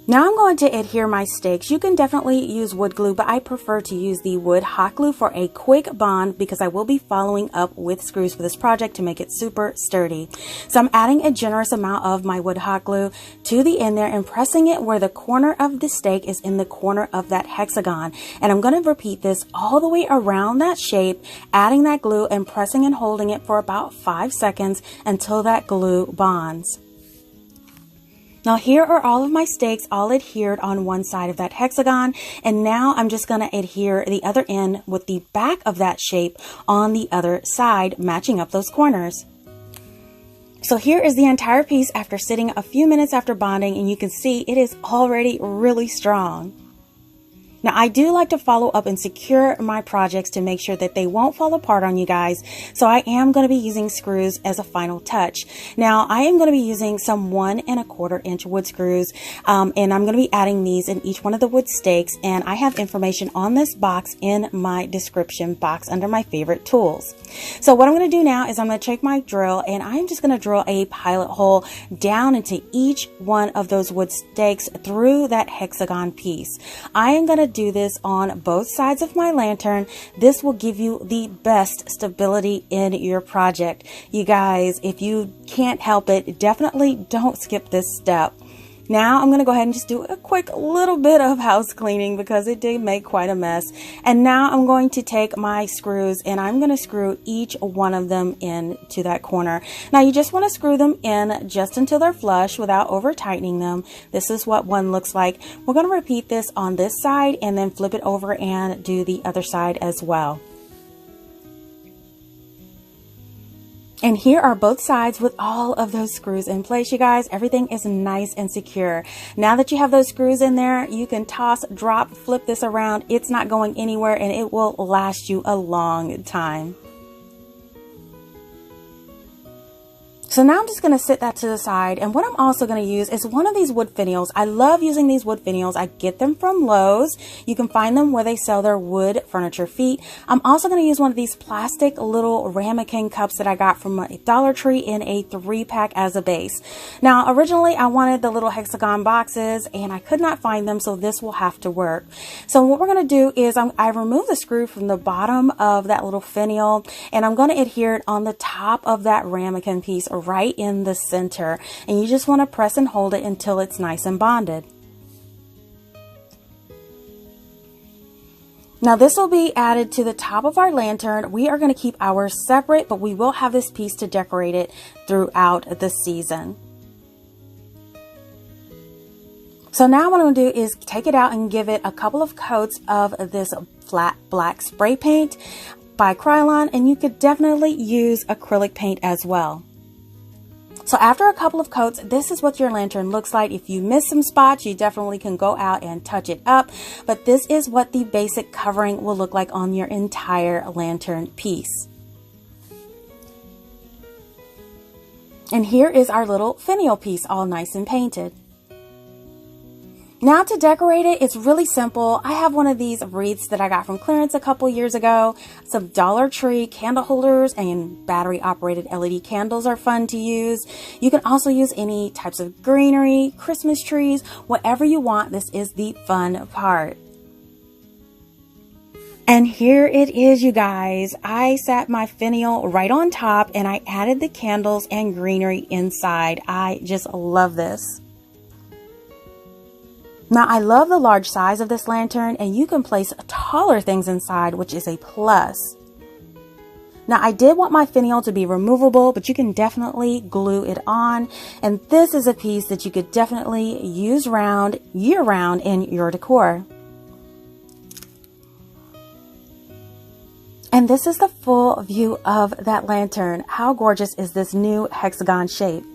Speaker 1: Now I'm going to adhere my stakes. You can definitely use wood glue, but I prefer to use the wood hot glue for a quick bond because I will be following up with screws for this project to make it super sturdy. So I'm adding a generous amount of my wood hot glue to the end there and pressing it where the corner of the stake is in the corner of that hexagon. And I'm going to repeat this all the way around that shape, adding that glue and pressing and holding it for about 5 seconds until that glue bonds. Now here are all of my stakes all adhered on one side of that hexagon, and now I'm just going to adhere the other end with the back of that shape on the other side, matching up those corners. So here is the entire piece after sitting a few minutes after bonding, and you can see it is already really strong. Now I do like to follow up and secure my projects to make sure that they won't fall apart on you guys. So I am going to be using screws as a final touch. Now I am going to be using some 1 1/4 inch wood screws, and I'm going to be adding these in each one of the wood stakes. And I have information on this box in my description box under my favorite tools. So what I'm going to do now is I'm going to take my drill, and I'm just going to drill a pilot hole down into each one of those wood stakes through that hexagon piece. I am going to do this on both sides of my lantern. This will give you the best stability in your project. You guys, if you can't help it, definitely don't skip this step. Now I'm going to go ahead and just do a quick little bit of house cleaning because it did make quite a mess. And now I'm going to take my screws and I'm going to screw each one of them into that corner. Now you just want to screw them in just until they're flush without over tightening them. This is what one looks like. We're going to repeat this on this side and then flip it over and do the other side as well. And here are both sides with all of those screws in place, you guys. Everything is nice and secure. Now that you have those screws in there, you can toss, drop, flip this around. It's not going anywhere and it will last you a long time. So now I'm just going to sit that to the side, and what I'm also going to use is one of these wood finials. I love using these wood finials. I get them from Lowe's. You can find them where they sell their wood furniture feet. I'm also going to use one of these plastic little ramekin cups that I got from a Dollar Tree in a 3-pack as a base. Now originally I wanted the little hexagon boxes and I could not find them, so this will have to work. So what we're going to do is I remove the screw from the bottom of that little finial, and I'm going to adhere it on the top of that ramekin piece right in the center, and you just want to press and hold it until it's nice and bonded. Now this will be added to the top of our lantern. We are going to keep ours separate, but we will have this piece to decorate it throughout the season. So now what I'm going to do is take it out and give it a couple of coats of this flat black spray paint by Krylon, and you could definitely use acrylic paint as well. So after a couple of coats, this is what your lantern looks like. If you miss some spots, you definitely can go out and touch it up. But this is what the basic covering will look like on your entire lantern piece. And here is our little finial piece, all nice and painted. Now to decorate it, it's really simple. I have one of these wreaths that I got from clearance a couple years ago. Some Dollar Tree candle holders and battery operated LED candles are fun to use. You can also use any types of greenery, Christmas trees, whatever you want. This is the fun part. And here it is, you guys. I sat my finial right on top and I added the candles and greenery inside. I just love this. Now, I love the large size of this lantern, and you can place taller things inside, which is a plus. Now, I did want my finial to be removable, but you can definitely glue it on. And this is a piece that you could definitely use year-round in your decor. And this is the full view of that lantern. How gorgeous is this new hexagon shape?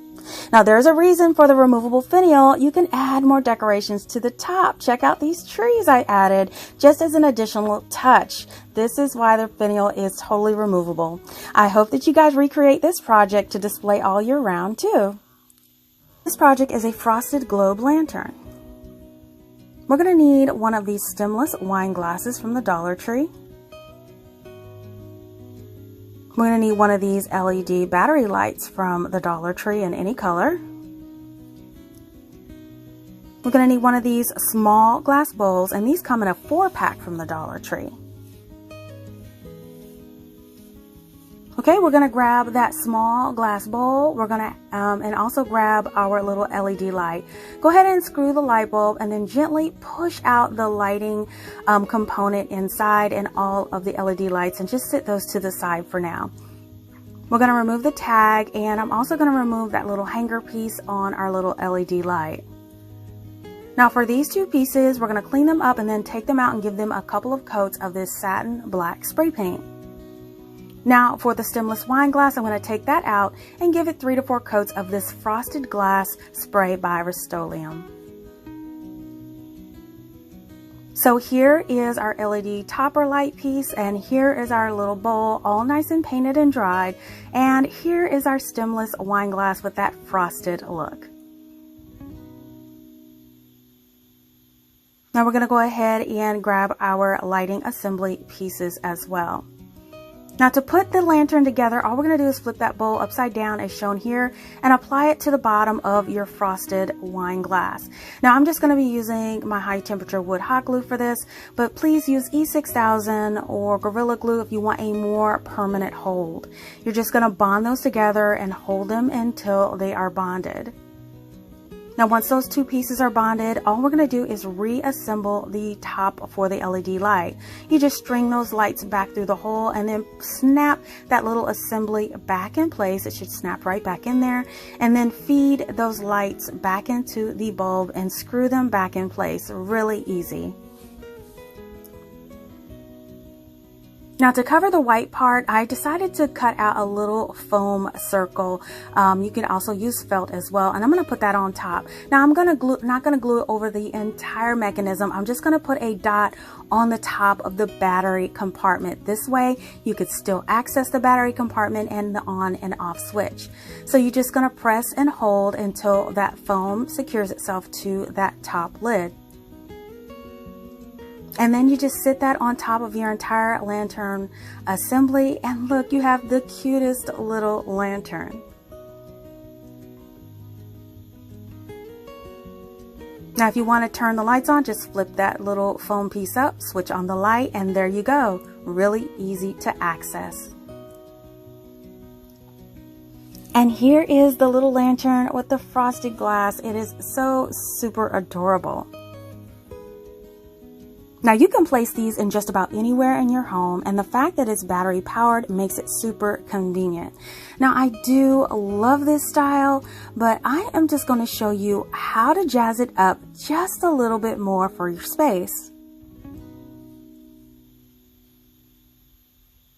Speaker 1: Now, there's a reason for the removable finial. You can add more decorations to the top. Check out these trees I added just as an additional touch. This is why the finial is totally removable. I hope that you guys recreate this project to display all year round too. This project is a frosted globe lantern. We're going to need one of these stemless wine glasses from the Dollar Tree. We're going to need one of these LED battery lights from the Dollar Tree in any color. We're going to need one of these small glass bowls, and these come in a 4-pack from the Dollar Tree. Okay, we're going to grab that small glass bowl. We're going to and also grab our little LED light. Go ahead and screw the light bulb and then gently push out the lighting component inside and all of the LED lights, and just sit those to the side for now. We're going to remove the tag, and I'm also going to remove that little hanger piece on our little LED light. Now for these two pieces, we're going to clean them up and then take them out and give them a couple of coats of this satin black spray paint. Now for the stemless wine glass, I'm going to take that out and give it 3 to 4 coats of this frosted glass spray by Rust-Oleum. So here is our LED topper light piece, and here is our little bowl, all nice and painted and dried. And here is our stemless wine glass with that frosted look. Now we're going to go ahead and grab our lighting assembly pieces as well. Now to put the lantern together, all we're going to do is flip that bowl upside down as shown here and apply it to the bottom of your frosted wine glass. Now I'm just going to be using my high temperature wood hot glue for this, but please use E6000 or Gorilla Glue if you want a more permanent hold. You're just going to bond those together and hold them until they are bonded. Now once those two pieces are bonded, all we're going to do is reassemble the top for the LED light. You just string those lights back through the hole and then snap that little assembly back in place. It should snap right back in there, and then feed those lights back into the bulb and screw them back in place. Really easy. Now to cover the white part, I decided to cut out a little foam circle. You can also use felt as well, and I'm going to put that on top. Now I'm not going to glue it over the entire mechanism. I'm just going to put a dot on the top of the battery compartment. This way you could still access the battery compartment and the on and off switch. So you're just going to press and hold until that foam secures itself to that top lid. And then you just sit that on top of your entire lantern assembly, and look, you have the cutest little lantern. Now if you want to turn the lights on, just flip that little foam piece up, switch on the light, and there you go. Really easy to access. And here is the little lantern with the frosted glass. It is so super adorable. Now you can place these in just about anywhere in your home, and the fact that it's battery powered makes it super convenient. Now I do love this style, but I am just going to show you how to jazz it up just a little bit more for your space.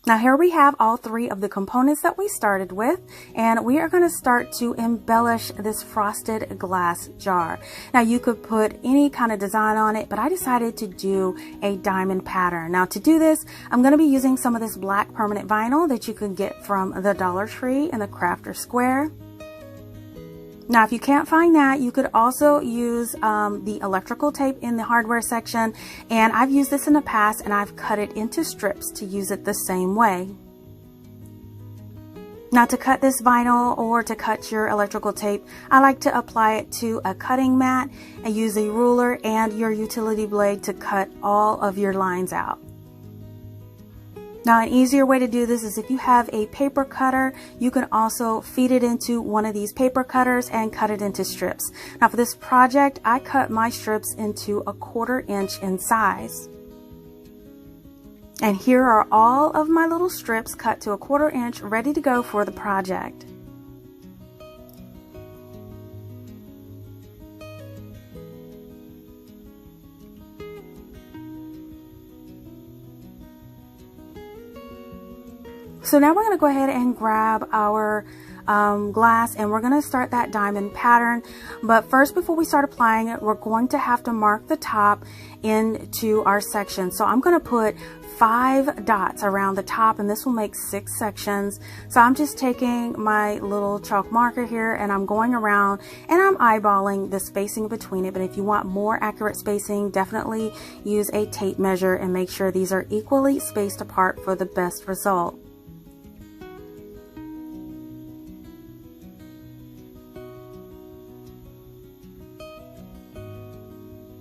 Speaker 1: Now here we have all three of the components that we started with, and we are going to start to embellish this frosted glass jar. Now you could put any kind of design on it, but I decided to do a diamond pattern. Now to do this, I'm going to be using some of this black permanent vinyl that you can get from the Dollar Tree in the Crafter Square. Now, if you can't find that, you could also use the electrical tape in the hardware section, and I've used this in the past and I've cut it into strips to use it the same way. Now, to cut this vinyl or to cut your electrical tape, I like to apply it to a cutting mat and use a ruler and your utility blade to cut all of your lines out. Now, an easier way to do this is if you have a paper cutter, you can also feed it into one of these paper cutters and cut it into strips. Now, for this project, I cut my strips into 1/4 inch in size. And here are all of my little strips cut to 1/4 inch, ready to go for the project. So now we're going to go ahead and grab our glass, and we're going to start that diamond pattern. But first, before we start applying it, we're going to have to mark the top into our section. So I'm going to put 5 dots around the top, and this will make 6 sections. So I'm just taking my little chalk marker here and I'm going around and I'm eyeballing the spacing between it. But if you want more accurate spacing, definitely use a tape measure and make sure these are equally spaced apart for the best result.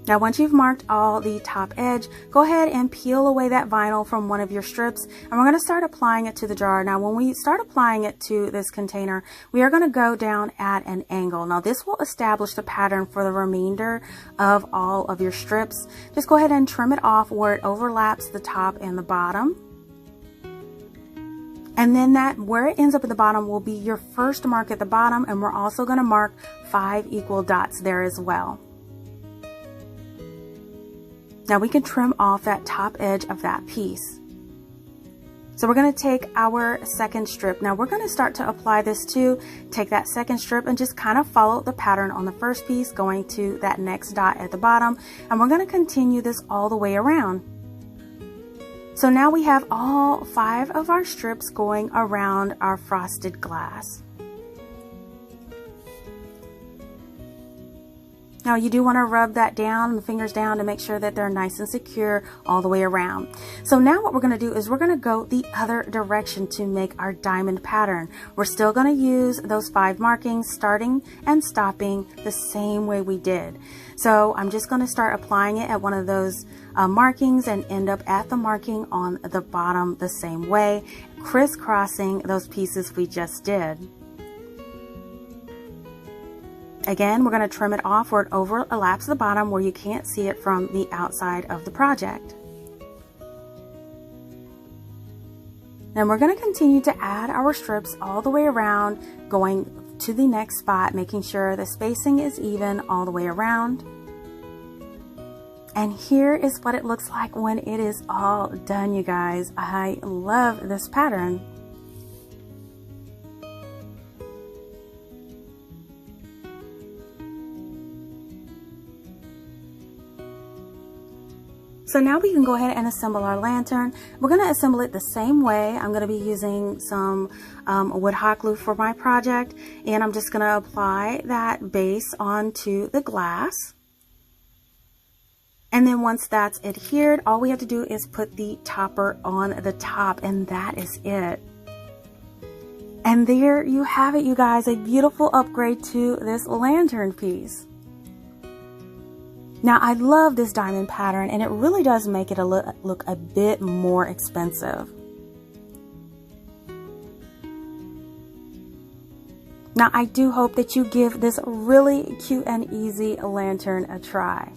Speaker 1: Now, once you've marked all the top edge, go ahead and peel away that vinyl from one of your strips, and we're going to start applying it to the jar. Now, when we start applying it to this container, we are going to go down at an angle. Now, this will establish the pattern for the remainder of all of your strips. Just go ahead and trim it off where it overlaps the top and the bottom. And then where it ends up at the bottom will be your first mark at the bottom, and we're also going to mark 5 equal dots there as well. Now we can trim off that top edge of that piece. So we're going to take our second strip. Now we're going to start to apply this too. Take that second strip and just kind of follow the pattern on the first piece, going to that next dot at the bottom. And we're going to continue this all the way around. So now we have all 5 of our strips going around our frosted glass. Now you do want to rub that down, the fingers down, to make sure that they're nice and secure all the way around. So now what we're going to do is we're going to go the other direction to make our diamond pattern. We're still going to use those 5 markings, starting and stopping the same way we did. So I'm just going to start applying it at one of those markings and end up at the marking on the bottom the same way, crisscrossing those pieces we just did. Again, we're going to trim it off where it overlaps the bottom, where you can't see it from the outside of the project. Then we're going to continue to add our strips all the way around, going to the next spot, making sure the spacing is even all the way around. And here is what it looks like when it is all done, you guys. I love this pattern. So now we can go ahead and assemble our lantern. We're going to assemble it the same way. I'm going to be using some wood hot glue for my project, and I'm just going to apply that base onto the glass. And then once that's adhered, all we have to do is put the topper on the top, and that is it. And there you have it, you guys, a beautiful upgrade to this lantern piece. Now, I love this diamond pattern, and it really does make it look a bit more expensive. Now, I do hope that you give this really cute and easy lantern a try.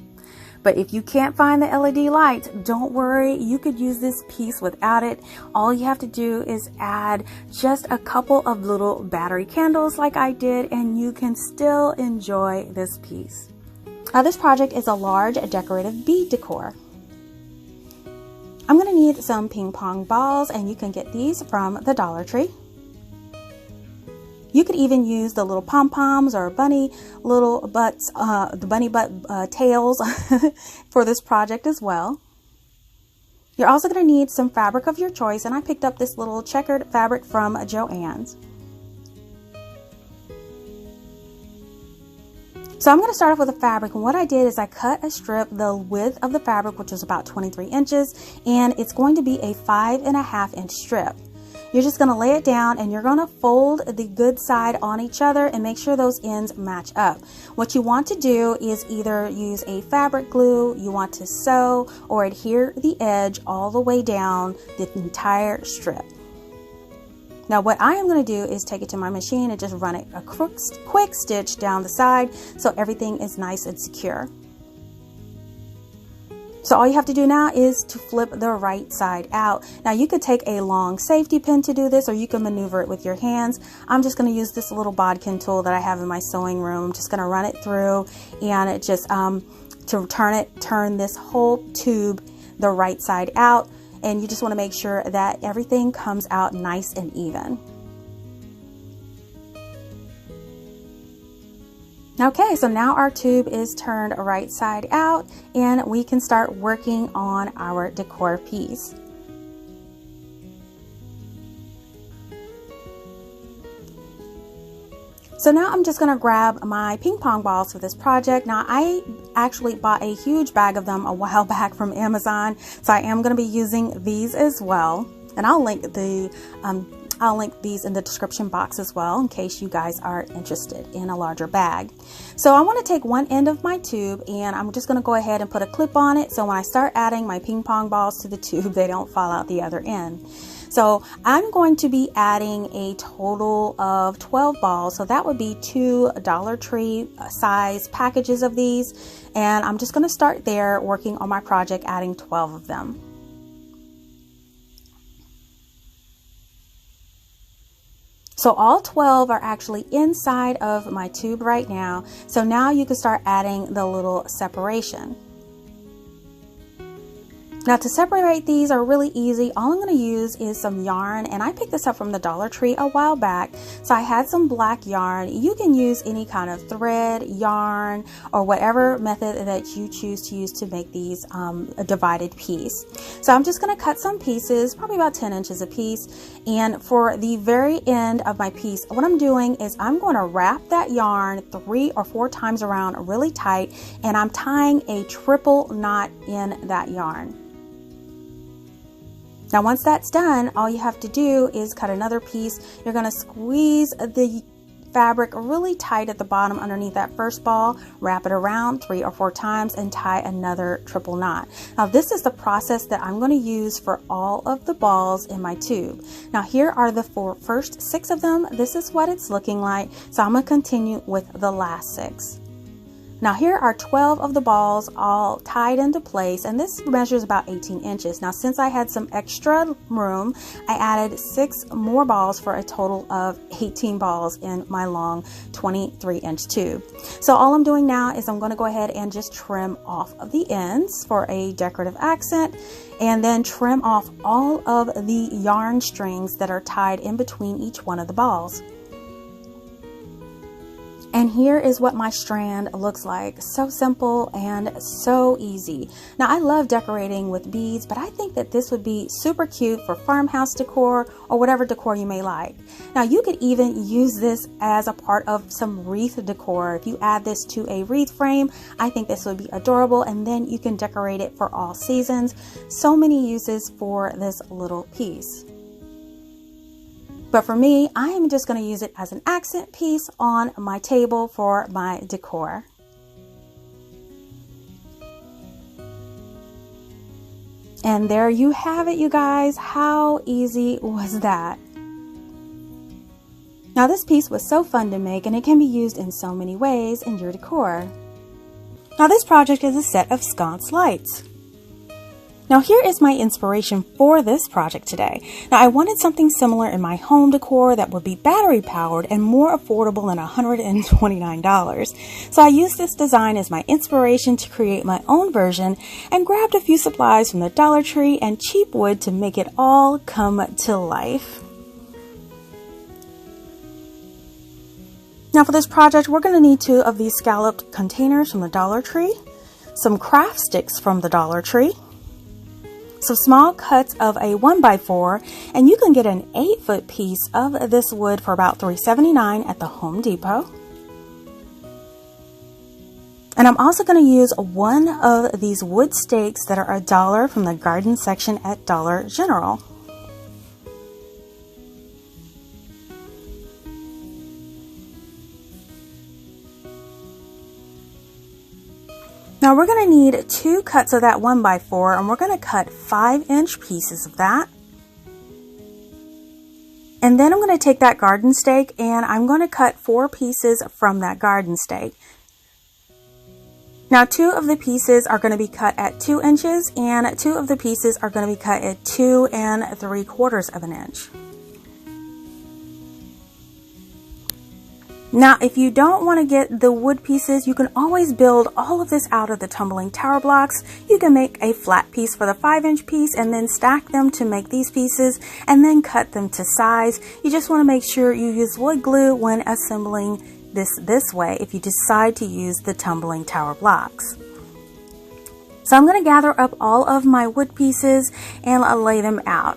Speaker 1: But if you can't find the LED lights, don't worry, you could use this piece without it. All you have to do is add just a couple of little battery candles like I did, and you can still enjoy this piece. This project is a large decorative bead decor. I'm going to need some ping pong balls, and you can get these from the Dollar Tree. You could even use the little pom-poms or bunny little butts, the bunny butt tails for this project as well. You're also going to need some fabric of your choice, and I picked up this little checkered fabric from Joann's. So I'm going to start off with the fabric, and what I did is I cut a strip the width of the fabric, which is about 23 inches, and it's going to be a 5.5 inch strip. You're just going to lay it down, and you're going to fold the good side on each other and make sure those ends match up. What you want to do is either use a fabric glue, you want to sew, or adhere the edge all the way down the entire strip. Now what I am going to do is take it to my machine and just run it a quick stitch down the side so everything is nice and secure. So all you have to do now is to flip the right side out. Now you could take a long safety pin to do this, or you can maneuver it with your hands. I'm just going to use this little bodkin tool that I have in my sewing room. I'm just going to run it through, and it just to turn this whole tube the right side out. And you just want to make sure that everything comes out nice and even. Okay, so now our tube is turned right side out, and we can start working on our decor piece. So now I'm just going to grab my ping pong balls for this project. Now I actually bought a huge bag of them a while back from Amazon, so I am going to be using these as well, and I'll link these in the description box as well in case you guys are interested in a larger bag. So I want to take one end of my tube, and I'm just going to go ahead and put a clip on it, so when I start adding my ping pong balls to the tube, they don't fall out the other end. So I'm going to be adding a total of 12 balls. So that would be 2 Dollar Tree size packages of these. And I'm just going to start there working on my project, adding 12 of them. So all 12 are actually inside of my tube right now. So now you can start adding the little separation. Now to separate these are really easy. All I'm going to use is some yarn, and I picked this up from the Dollar Tree a while back. So I had some black yarn. You can use any kind of thread, yarn, or whatever method that you choose to use to make these a divided piece. So I'm just going to cut some pieces, probably about 10 inches a piece. And for the very end of my piece, what I'm doing is I'm going to wrap that yarn 3 or 4 times around really tight, and I'm tying a triple knot in that yarn. Now once that's done, all you have to do is cut another piece. You're going to squeeze the fabric really tight at the bottom underneath that first ball, wrap it around 3 or 4 times, and tie another triple knot. Now this is the process that I'm going to use for all of the balls in my tube. Now here are the first 6 of them. This is what it's looking like. So I'm going to continue with the last 6. Now here are 12 of the balls all tied into place, and this measures about 18 inches. Now since I had some extra room, I added 6 more balls for a total of 18 balls in my long 23-inch tube. So all I'm doing now is I'm going to go ahead and just trim off of the ends for a decorative accent, and then trim off all of the yarn strings that are tied in between each one of the balls. And here is what my strand looks like. So simple and so easy. Now I love decorating with beads, but I think that this would be super cute for farmhouse decor or whatever decor you may like. Now you could even use this as a part of some wreath decor. If you add this to a wreath frame, I think this would be adorable, and then you can decorate it for all seasons. So many uses for this little piece. But for me, I am just going to use it as an accent piece on my table for my decor. And there you have it, you guys. How easy was that? Now this piece was so fun to make, and it can be used in so many ways in your decor. Now this project is a set of sconce lights. Now here is my inspiration for this project today. Now I wanted something similar in my home decor that would be battery powered and more affordable than $129. So I used this design as my inspiration to create my own version and grabbed a few supplies from the Dollar Tree and cheap wood to make it all come to life. Now for this project, we're going to need 2 of these scalloped containers from the Dollar Tree, some craft sticks from the Dollar Tree, some small cuts of a 1x4, and you can get an 8-foot piece of this wood for about $3.79 at the Home Depot. And I'm also going to use 1 of these wood stakes that are $1 from the garden section at Dollar General. Now we're going to need 2 cuts of that 1x4, and we're going to cut 5-inch pieces of that. And then I'm going to take that garden stake and I'm going to cut 4 pieces from that garden stake. Now 2 of the pieces are going to be cut at 2 inches and 2 of the pieces are going to be cut at 2 3/4 of an inch. Now, if you don't want to get the wood pieces, you can always build all of this out of the tumbling tower blocks. You can make a flat piece for the 5-inch piece and then stack them to make these pieces and then cut them to size. You just want to make sure you use wood glue when assembling this way if you decide to use the tumbling tower blocks. So I'm going to gather up all of my wood pieces and lay them out.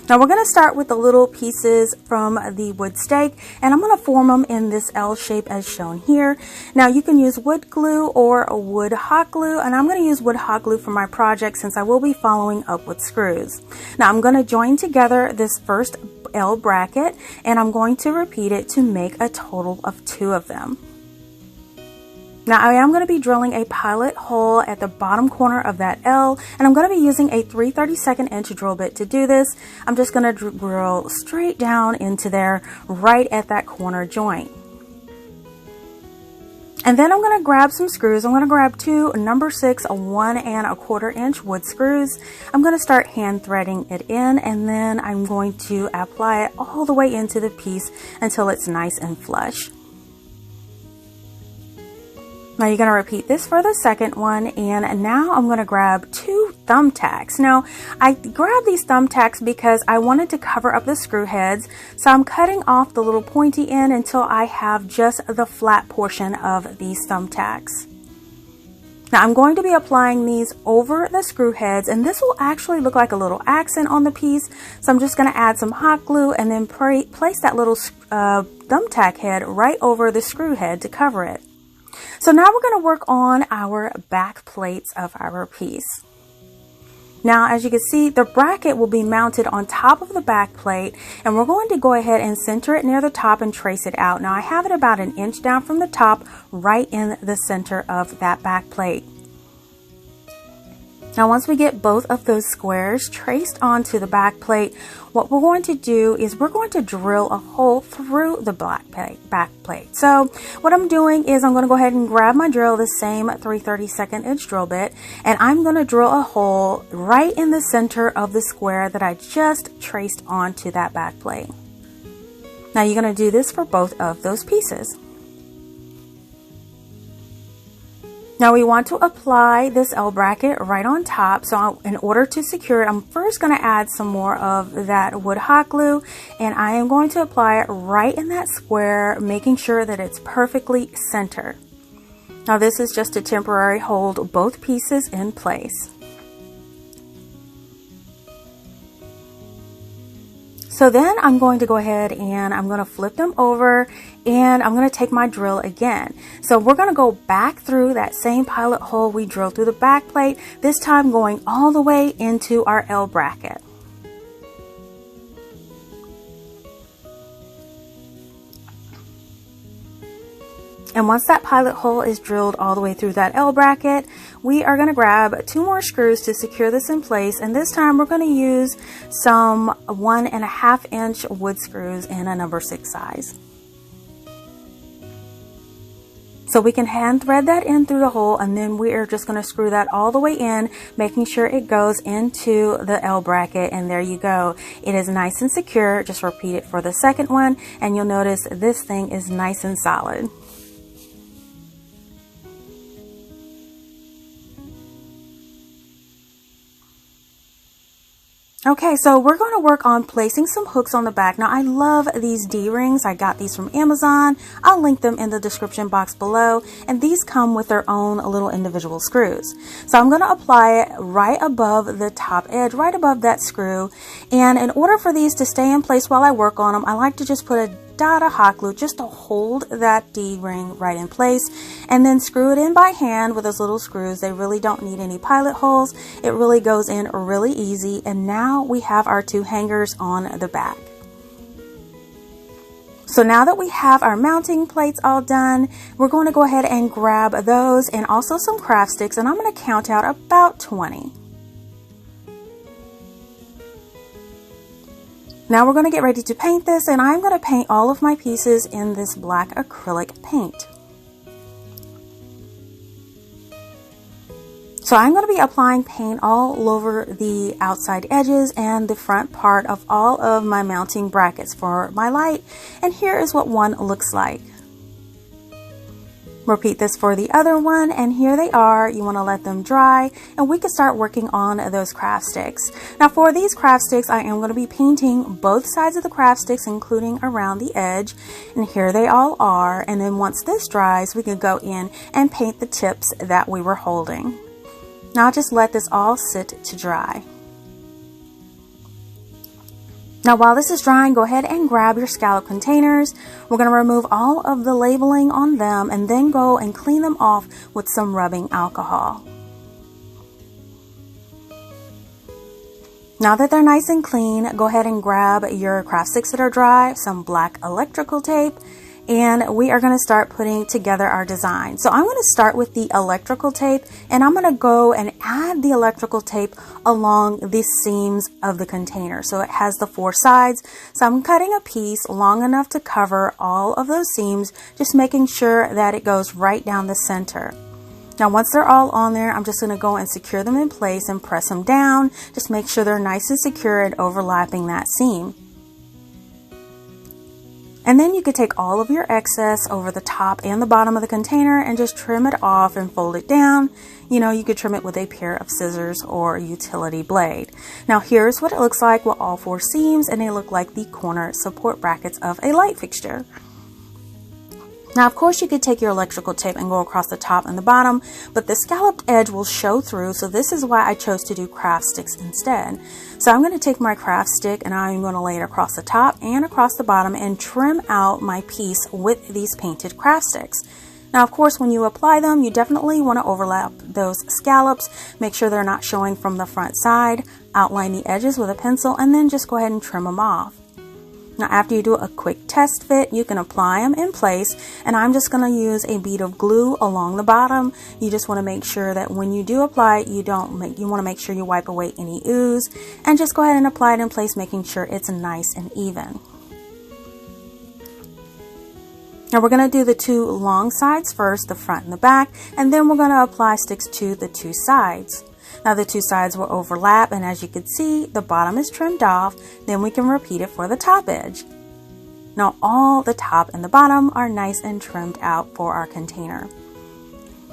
Speaker 1: Now we're going to start with the little pieces from the wood stake, and I'm going to form them in this L shape as shown here. Now you can use wood glue or a wood hot glue, and I'm going to use wood hot glue for my project since I will be following up with screws. Now I'm going to join together this first L bracket, and I'm going to repeat it to make a total of 2 of them. Now I am going to be drilling a pilot hole at the bottom corner of that L, and I'm going to be using a 3/32 inch drill bit to do this. I'm just going to drill straight down into there right at that corner joint. And then I'm going to grab some screws. I'm going to grab 2 number 6 1 1/4 inch wood screws. I'm going to start hand threading it in, and then I'm going to apply it all the way into the piece until it's nice and flush. Now you're going to repeat this for the second one, and now I'm going to grab 2 thumbtacks. Now I grabbed these thumbtacks because I wanted to cover up the screw heads, so I'm cutting off the little pointy end until I have just the flat portion of these thumbtacks. Now I'm going to be applying these over the screw heads, and this will actually look like a little accent on the piece. So I'm just going to add some hot glue and then place that little thumbtack head right over the screw head to cover it. So now we're going to work on our back plates of our piece. Now, as you can see, the bracket will be mounted on top of the back plate, and we're going to go ahead and center it near the top and trace it out. Now, I have it about 1 inch down from the top, right in the center of that back plate. Now, once we get both of those squares traced onto the back plate, what we're going to do is we're going to drill a hole through the back plate. So what I'm doing is I'm going to go ahead and grab my drill, the same 3/32 inch drill bit, and I'm going to drill a hole right in the center of the square that I just traced onto that back plate. Now you're going to do this for both of those pieces. Now we want to apply this L bracket right on top. So in order to secure it, I'm first going to add some more of that wood hot glue, and I am going to apply it right in that square, making sure that it's perfectly centered. Now this is just to temporarily hold both pieces in place. So then I'm going to go ahead and I'm going to flip them over, and I'm going to take my drill again. So we're going to go back through that same pilot hole we drilled through the back plate, this time going all the way into our L bracket. And once that pilot hole is drilled all the way through that L bracket, we are going to grab 2 more screws to secure this in place. And this time we're going to use some 1 1/2 inch wood screws in a number 6 size. So we can hand thread that in through the hole, and then we are just going to screw that all the way in, making sure it goes into the L bracket, and there you go. It is nice and secure. Just repeat it for the second one, and you'll notice this thing is nice and solid. Okay, so we're going to work on placing some hooks on the back. Now, I love these D-rings. I got these from Amazon. I'll link them in the description box below. And these come with their own little individual screws. So I'm going to apply it right above the top edge, right above that screw. And in order for these to stay in place while I work on them, I like to just put a dot of hot glue just to hold that D-ring right in place, and then screw it in by hand with those little screws. They really don't need any pilot holes. It really goes in really easy. And now we have our two hangers on the back. So now that we have our mounting plates all done, we're going to go ahead and grab those and also some craft sticks, and I'm going to count out about 20. Now we're going to get ready to paint this, and I'm going to paint all of my pieces in this black acrylic paint. So I'm going to be applying paint all over the outside edges and the front part of all of my mounting brackets for my light, and here is what one looks like. Repeat this for the other one, and here they are. You want to let them dry, and we can start working on those craft sticks. Now for these craft sticks, I am going to be painting both sides of the craft sticks, including around the edge, and here they all are. And then once this dries, we can go in and paint the tips that we were holding. Now just let this all sit to dry. Now while this is drying, go ahead and grab your scallop containers. We're going to remove all of the labeling on them and then go and clean them off with some rubbing alcohol. Now that they're nice and clean, go ahead and grab your craft sticks that are dry, some black electrical tape, and we are going to start putting together our design. So I'm going to start with the electrical tape, and I'm going to go and add the electrical tape along the seams of the container. So it has the 4 sides. So I'm cutting a piece long enough to cover all of those seams, just making sure that it goes right down the center. Now once they're all on there, I'm just going to go and secure them in place and press them down. Just make sure they're nice and secure and overlapping that seam. And then you could take all of your excess over the top and the bottom of the container and just trim it off and fold it down. You know, you could trim it with a pair of scissors or a utility blade. Now here's what it looks like with all 4 seams, and they look like the corner support brackets of a light fixture. Now, of course, you could take your electrical tape and go across the top and the bottom, but the scalloped edge will show through, so this is why I chose to do craft sticks instead. So I'm going to take my craft stick and I'm going to lay it across the top and across the bottom and trim out my piece with these painted craft sticks. Now, of course, when you apply them, you definitely want to overlap those scallops. Make sure they're not showing from the front side. Outline the edges with a pencil and then just go ahead and trim them off. Now after you do a quick test fit, you can apply them in place, and I'm just going to use a bead of glue along the bottom. You just want to make sure that when you do apply it, you want to make sure you wipe away any ooze, and just go ahead and apply it in place, making sure it's nice and even. Now we're going to do the 2 long sides first, the front and the back, and then we're going to apply sticks to the 2 sides. Now the 2 sides will overlap, and as you can see, the bottom is trimmed off. Then we can repeat it for the top edge. Now all the top and the bottom are nice and trimmed out for our container.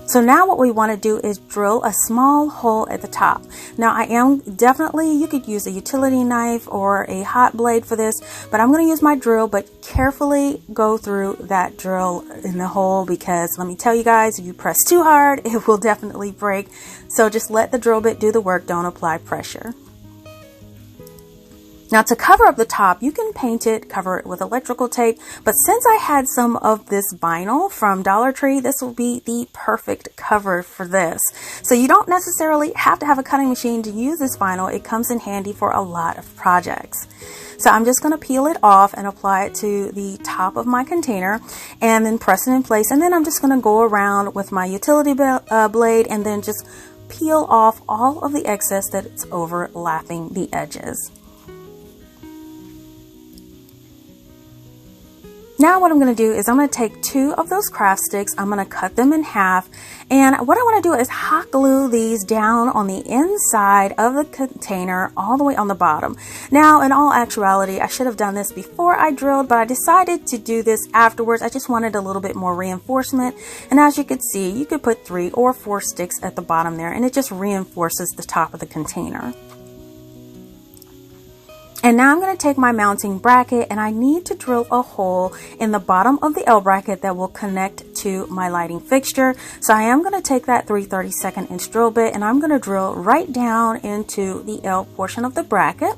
Speaker 1: So now what we want to do is drill a small hole at the top. Now you could use a utility knife or a hot blade for this, but I'm going to use my drill, but carefully go through that drill in the hole, because let me tell you guys, if you press too hard, it will definitely break. So just let the drill bit do the work, don't apply pressure. Now to cover up the top, you can paint it, cover it with electrical tape, but since I had some of this vinyl from Dollar Tree, this will be the perfect cover for this. So you don't necessarily have to have a cutting machine to use this vinyl. It comes in handy for a lot of projects. So I'm just going to peel it off and apply it to the top of my container and then press it in place. And then I'm just going to go around with my utility blade and then just peel off all of the excess that's overlapping the edges. Now what I'm going to do is I'm going to take 2 of those craft sticks, I'm going to cut them in half, and what I want to do is hot glue these down on the inside of the container all the way on the bottom. Now in all actuality, I should have done this before I drilled, but I decided to do this afterwards. I just wanted a little bit more reinforcement, and as you could see, you could put 3 or 4 sticks at the bottom there, and it just reinforces the top of the container. And now I'm going to take my mounting bracket, and I need to drill a hole in the bottom of the L bracket that will connect to my lighting fixture. So I am going to take that 3/32 inch drill bit, and I'm going to drill right down into the L portion of the bracket.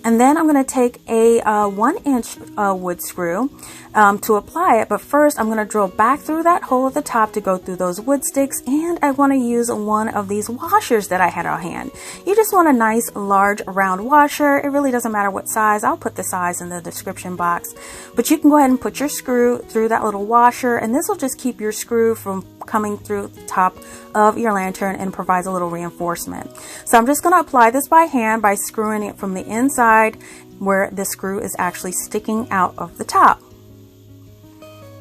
Speaker 1: And then I'm going to take a 1-inch wood screw to apply it. But first I'm going to drill back through that hole at the top to go through those wood sticks. And I want to use one of these washers that I had on hand. You just want a nice large round washer. It really doesn't matter what size. I'll put the size in the description box. But you can go ahead and put your screw through that little washer. And this will just keep your screw from coming through the top of your lantern and provides a little reinforcement. So I'm just going to apply this by hand by screwing it from the inside where the screw is actually sticking out of the top.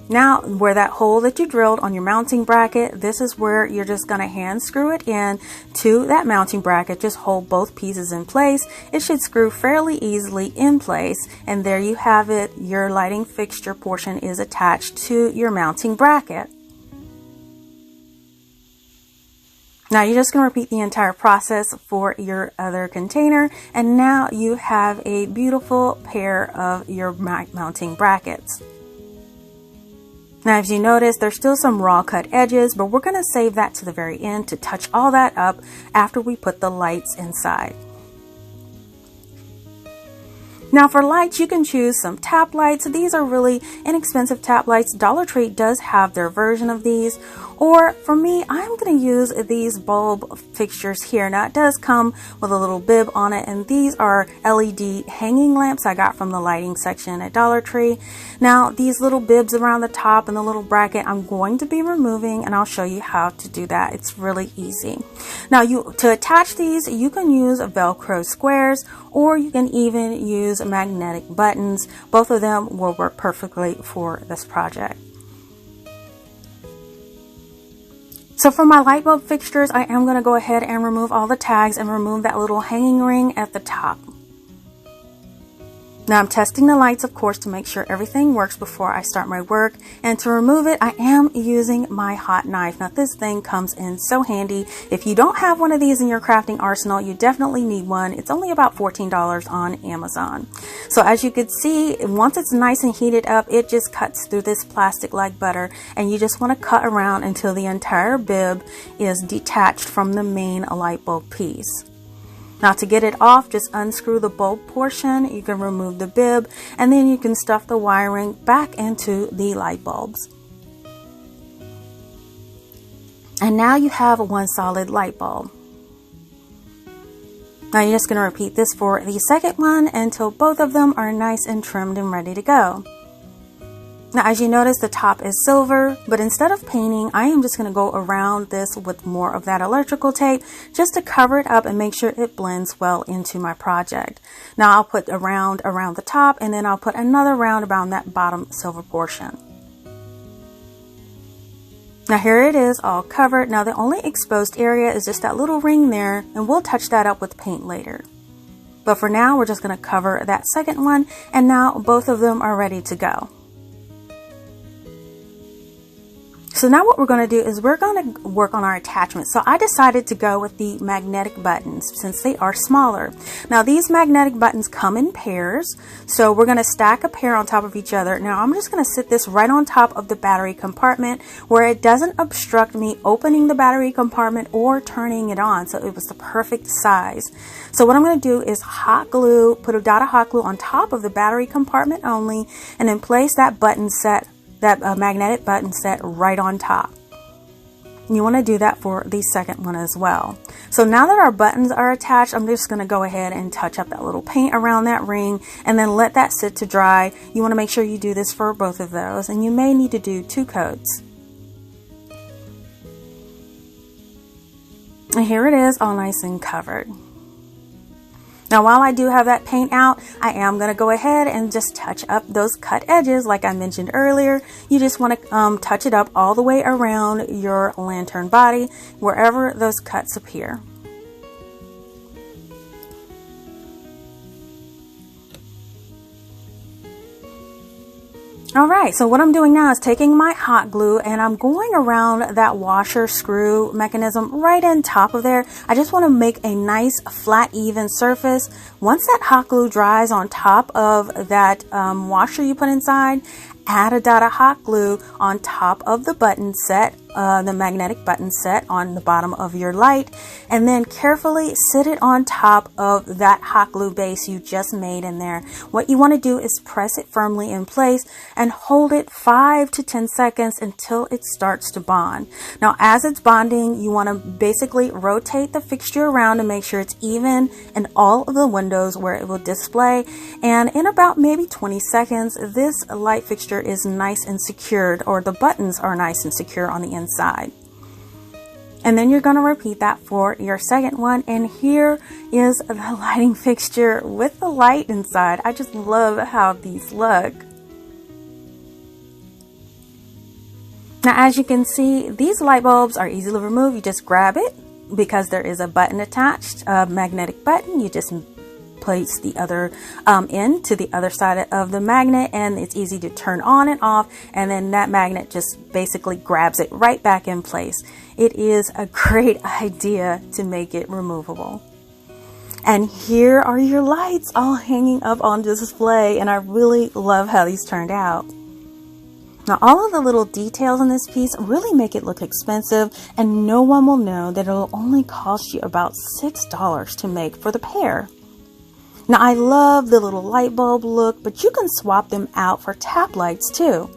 Speaker 1: Now where that hole that you drilled on your mounting bracket, this is where you're just going to hand screw it in to that mounting bracket. Just hold both pieces in place. It should screw fairly easily in place, and there you have it. Your lighting fixture portion is attached to your mounting bracket. Now you're just going to repeat the entire process for your other container, and now you have a beautiful pair of your mounting brackets. Now as you notice, there's still some raw cut edges, but we're going to save that to the very end to touch all that up after we put the lights inside. Now for lights, you can choose some tap lights. These are really inexpensive tap lights. Dollar Tree does have their version of these. Or for me, I'm going to use these bulb fixtures here. Now it does come with a little bib on it, and these are LED hanging lamps I got from the lighting section at Dollar Tree. Now these little bibs around the top and the little bracket I'm going to be removing, and I'll show you how to do that. It's really easy. Now to attach these, you can use Velcro squares, or you can even use magnetic buttons. Both of them will work perfectly for this project. So for my light bulb fixtures, I am going to go ahead and remove all the tags and remove that little hanging ring at the top. Now I'm testing the lights, of course, to make sure everything works before I start my work. And to remove it, I am using my hot knife. Now this thing comes in so handy. If you don't have one of these in your crafting arsenal, you definitely need one. It's only about $14 on Amazon. So as you can see, once it's nice and heated up, it just cuts through this plastic like butter. And you just want to cut around until the entire bib is detached from the main light bulb piece. Now to get it off, just unscrew the bulb portion, you can remove the bib, and then you can stuff the wiring back into the light bulbs. And now you have one solid light bulb. Now you're just going to repeat this for the second one until both of them are nice and trimmed and ready to go. Now as you notice, the top is silver, but instead of painting, I am just going to go around this with more of that electrical tape just to cover it up and make sure it blends well into my project. Now I'll put a round around the top, and then I'll put another round around that bottom silver portion. Now here it is all covered. Now the only exposed area is just that little ring there, and we'll touch that up with paint later. But for now, we're just going to cover that second one, and now both of them are ready to go. So now what we're going to do is we're going to work on our attachments. So I decided to go with the magnetic buttons since they are smaller. Now these magnetic buttons come in pairs. So we're going to stack a pair on top of each other. Now I'm just going to sit this right on top of the battery compartment where it doesn't obstruct me opening the battery compartment or turning it on. So it was the perfect size. So what I'm going to do is hot glue, put a dot of hot glue on top of the battery compartment only, and then place that button set, that magnetic button set right on top. You want to do that for the second one as well. So now that our buttons are attached, I'm just going to go ahead and touch up that little paint around that ring and then let that sit to dry. You want to make sure you do this for both of those, and you may need to do 2 coats. And here it is, all nice and covered. Now, while I do have that paint out, I am going to go ahead and just touch up those cut edges like I mentioned earlier. You just want to touch it up all the way around your lantern body, wherever those cuts appear. Alright, so what I'm doing now is taking my hot glue and I'm going around that washer screw mechanism right on top of there. I just want to make a nice flat even surface. Once that hot glue dries on top of that washer you put inside, add a dot of hot glue on top of the button set, the magnetic button set on the bottom of your light, and then carefully sit it on top of that hot glue base you just made in there. What you want to do is press it firmly in place and hold it 5 to 10 seconds until it starts to bond. Now, as it's bonding, you want to basically rotate the fixture around to make sure it's even in all of the windows where it will display. And in about maybe 20 seconds, this light fixture is nice and secured, or the buttons are nice and secure on the inside. And then you're going to repeat that for your second one. And here is the lighting fixture with the light inside. I just love how these look. Now, as you can see, these light bulbs are easily removed. You just grab it because there is a button attached, a magnetic button. You just place the other end to the other side of the magnet, and it's easy to turn on and off, and then that magnet just basically grabs it right back in place. It is a great idea to make it removable. And here are your lights all hanging up on display, and I really love how these turned out. Now, all of the little details in this piece really make it look expensive, and no one will know that it'll only cost you about $6 to make for the pair. Now, I love the little light bulb look, but you can swap them out for tap lights too.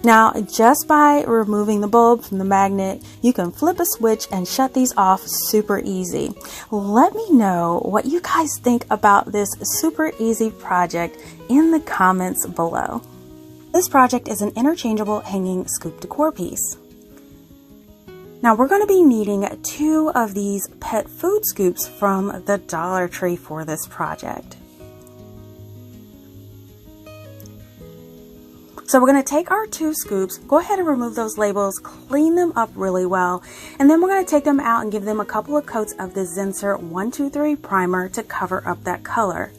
Speaker 1: Now, just by removing the bulb from the magnet, you can flip a switch and shut these off super easy. Let me know what you guys think about this super easy project in the comments below. This project is an interchangeable hanging scoop decor piece. Now, we're going to be needing 2 of these pet food scoops from the Dollar Tree for this project. So we're going to take our 2 scoops, go ahead and remove those labels, clean them up really well, and then we're going to take them out and give them a couple of coats of the Zinsser 123 primer to cover up that color.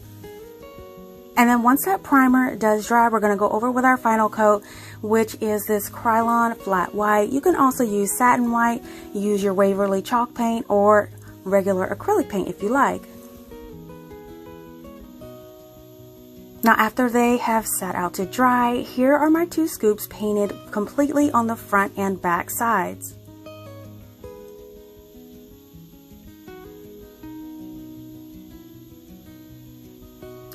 Speaker 1: And then once that primer does dry, we're going to go over with our final coat, which is this Krylon flat white. You can also use satin white, use your Waverly chalk paint, or regular acrylic paint if you like. Now, after they have sat out to dry, here are my 2 scoops painted completely on the front and back sides.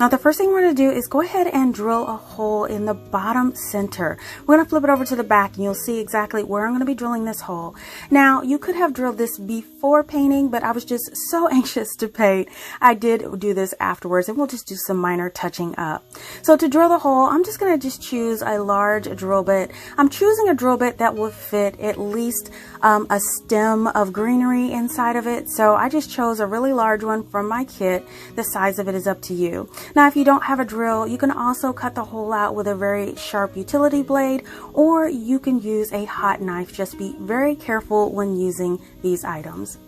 Speaker 1: Now, the first thing we're going to do is go ahead and drill a hole in the bottom center. We're going to flip it over to the back and you'll see exactly where I'm going to be drilling this hole. Now, you could have drilled this before painting, but I was just so anxious to paint. I did do this afterwards, and we'll just do some minor touching up. So to drill the hole, I'm just going to just choose a large drill bit. I'm choosing a drill bit that will fit at least a stem of greenery inside of it. So I just chose a really large one from my kit. The size of it is up to you. Now, if you don't have a drill, you can also cut the hole out with a very sharp utility blade, or you can use a hot knife. Just be very careful when using these items.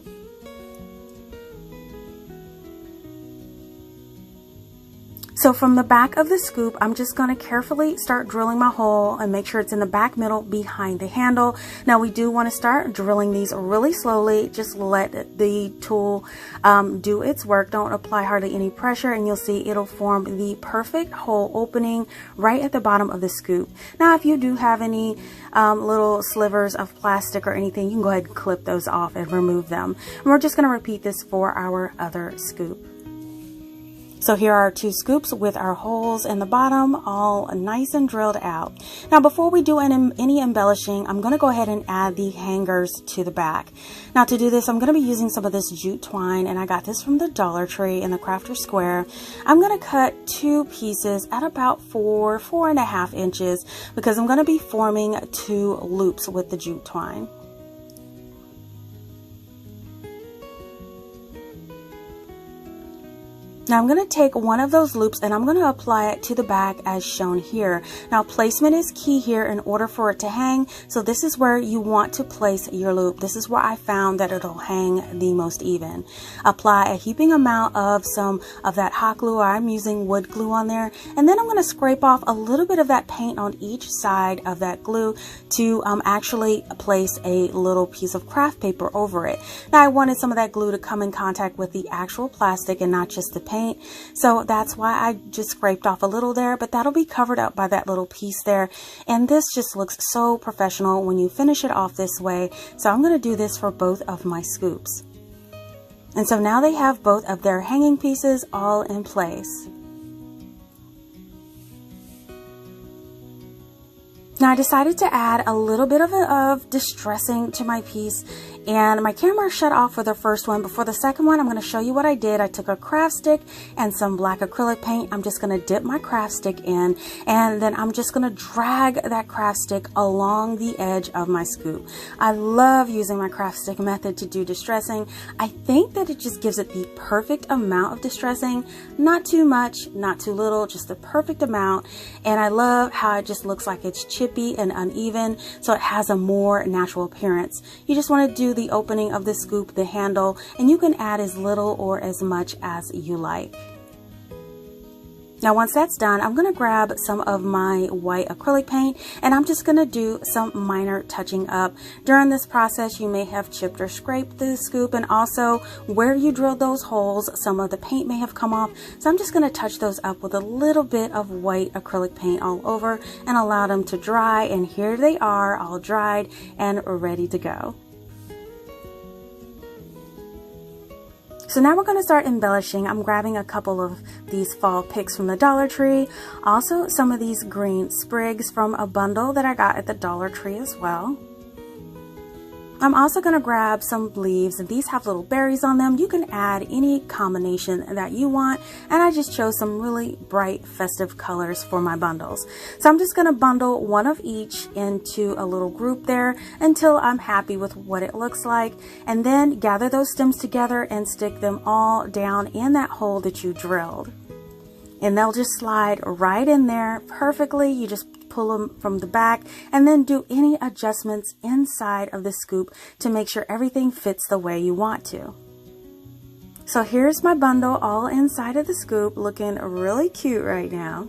Speaker 1: So from the back of the scoop, I'm just going to carefully start drilling my hole and make sure it's in the back middle behind the handle. Now, we do want to start drilling these really slowly. Just let the tool do its work. Don't apply hardly any pressure, and you'll see it'll form the perfect hole opening right at the bottom of the scoop. Now, if you do have any little slivers of plastic or anything, you can go ahead and clip those off and remove them. And we're just going to repeat this for our other scoop. So here are 2 scoops with our holes in the bottom all nice and drilled out. Now, before we do any embellishing, I'm going to go ahead and add the hangers to the back. Now, to do this, I'm going to be using some of this jute twine, and I got this from the Dollar Tree in the Crafter Square. I'm going to cut 2 pieces at about 4.5 inches because I'm going to be forming 2 loops with the jute twine. Now I'm going to take one of those loops and I'm going to apply it to the back as shown here. Now placement is key here in order for it to hang. So this is where you want to place your loop. This is where I found that it'll hang the most even. Apply a heaping amount of some of that hot glue. I'm using wood glue on there. And then I'm going to scrape off a little bit of that paint on each side of that glue to actually place a little piece of craft paper over it. Now I wanted some of that glue to come in contact with the actual plastic and not just the paint. So that's why I just scraped off a little there, but that'll be covered up by that little piece there. And this just looks so professional when you finish it off this way. So I'm going to do this for both of my scoops. And so now they have both of their hanging pieces all in place. Now I decided to add a little bit of distressing to my piece, and my camera shut off for the first one, but for the second one I'm going to show you what I did. I took a craft stick and some black acrylic paint. I'm just going to dip my craft stick in, and then I'm just going to drag that craft stick along the edge of my scoop. I love using my craft stick method to do distressing. I think that it just gives it the perfect amount of distressing, not too much, not too little, just the perfect amount. And I love how it just looks like it's chippy and uneven, so it has a more natural appearance. You just want to do the opening of the scoop, the handle, and you can add as little or as much as you like. Now once that's done, I'm going to grab some of my white acrylic paint and I'm just going to do some minor touching up. During this process, you may have chipped or scraped the scoop, and also where you drilled those holes, some of the paint may have come off. So I'm just going to touch those up with a little bit of white acrylic paint all over and allow them to dry. And here they are, all dried and ready to go. So now we're going to start embellishing. I'm grabbing a couple of these fall picks from the Dollar Tree. Also some of these green sprigs from a bundle that I got at the Dollar Tree as well. I'm also going to grab some leaves, and these have little berries on them. You can add any combination that you want, and I just chose some really bright festive colors for my bundles. So I'm just going to bundle one of each into a little group there until I'm happy with what it looks like, and then gather those stems together and stick them all down in that hole that you drilled. And they'll just slide right in there perfectly. You just pull them from the back and then do any adjustments inside of the scoop to make sure everything fits the way you want to. So here's my bundle all inside of the scoop, looking really cute right now.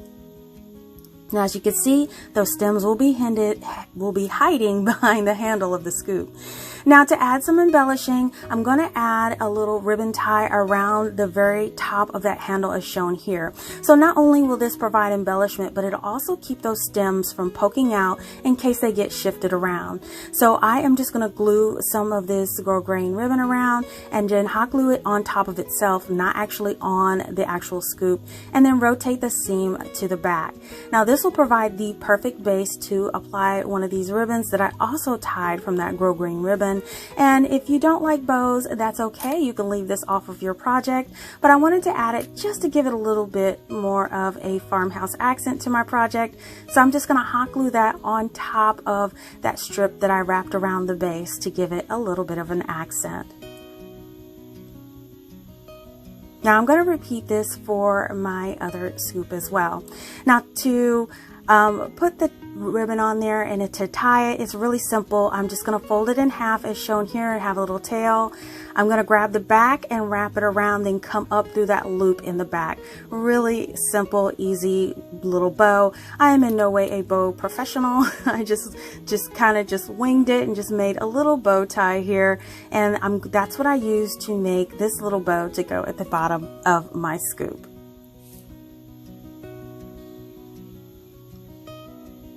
Speaker 1: Now as you can see, those stems will be hiding behind the handle of the scoop. Now to add some embellishing, I'm going to add a little ribbon tie around the very top of that handle as shown here. So not only will this provide embellishment, but it'll also keep those stems from poking out in case they get shifted around. So I am just going to glue some of this grosgrain ribbon around and then hot glue it on top of itself, not actually on the actual scoop, and then rotate the seam to the back. Now this will provide the perfect base to apply one of these ribbons that I also tied from that grosgrain ribbon. And if you don't like bows, that's okay. You can leave this off of your project, but I wanted to add it just to give it a little bit more of a farmhouse accent to my project. So I'm just going to hot glue that on top of that strip that I wrapped around the base to give it a little bit of an accent. Now I'm going to repeat this for my other scoop as well. Now to put the ribbon on there and to tie it, it's really simple. I'm just going to fold it in half as shown here and have a little tail. I'm going to grab the back and wrap it around, then come up through that loop in the back. Really simple, easy little bow. I am in no way a bow professional. I just kind of winged it and just made a little bow tie here, and that's what I used to make this little bow to go at the bottom of my scoop.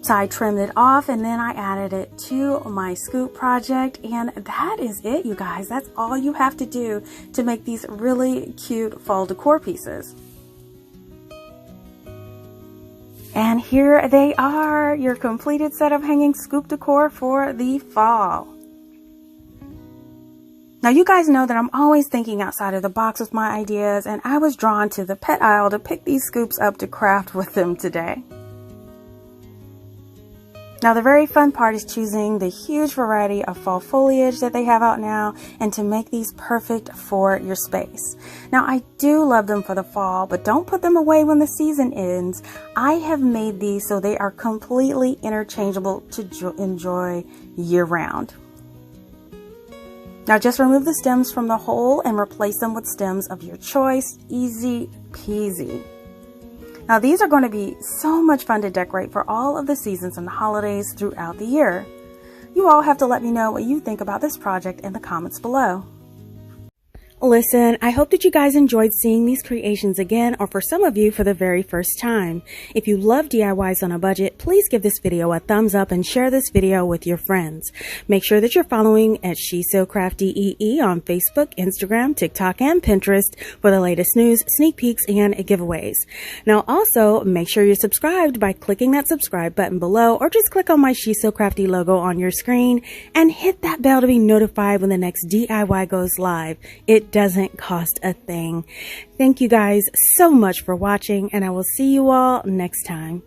Speaker 1: So I trimmed it off and then I added it to my scoop project, and that is it, you guys. That's all you have to do to make these really cute fall decor pieces. And here they are, your completed set of hanging scoop decor for the fall. Now you guys know that I'm always thinking outside of the box with my ideas, and I was drawn to the pet aisle to pick these scoops up to craft with them today. Now the very fun part is choosing the huge variety of fall foliage that they have out now and to make these perfect for your space. Now I do love them for the fall, but don't put them away when the season ends. I have made these so they are completely interchangeable to enjoy year round. Now just remove the stems from the hole and replace them with stems of your choice. Easy peasy. Now these are going to be so much fun to decorate for all of the seasons and the holidays throughout the year. You all have to let me know what you think about this project in the comments below. Listen, I hope that you guys enjoyed seeing these creations again, or for some of you for the very first time. If you love DIYs on a budget, please give this video a thumbs up and share this video with your friends. Make sure that you're following at CraftDee on Facebook, Instagram, TikTok, and Pinterest for the latest news, sneak peeks, and giveaways. Now also, make sure you're subscribed by clicking that subscribe button below, or just click on my CraftDee logo on your screen and hit that bell to be notified when the next DIY goes live. It doesn't cost a thing. Thank you guys so much for watching, and I will see you all next time.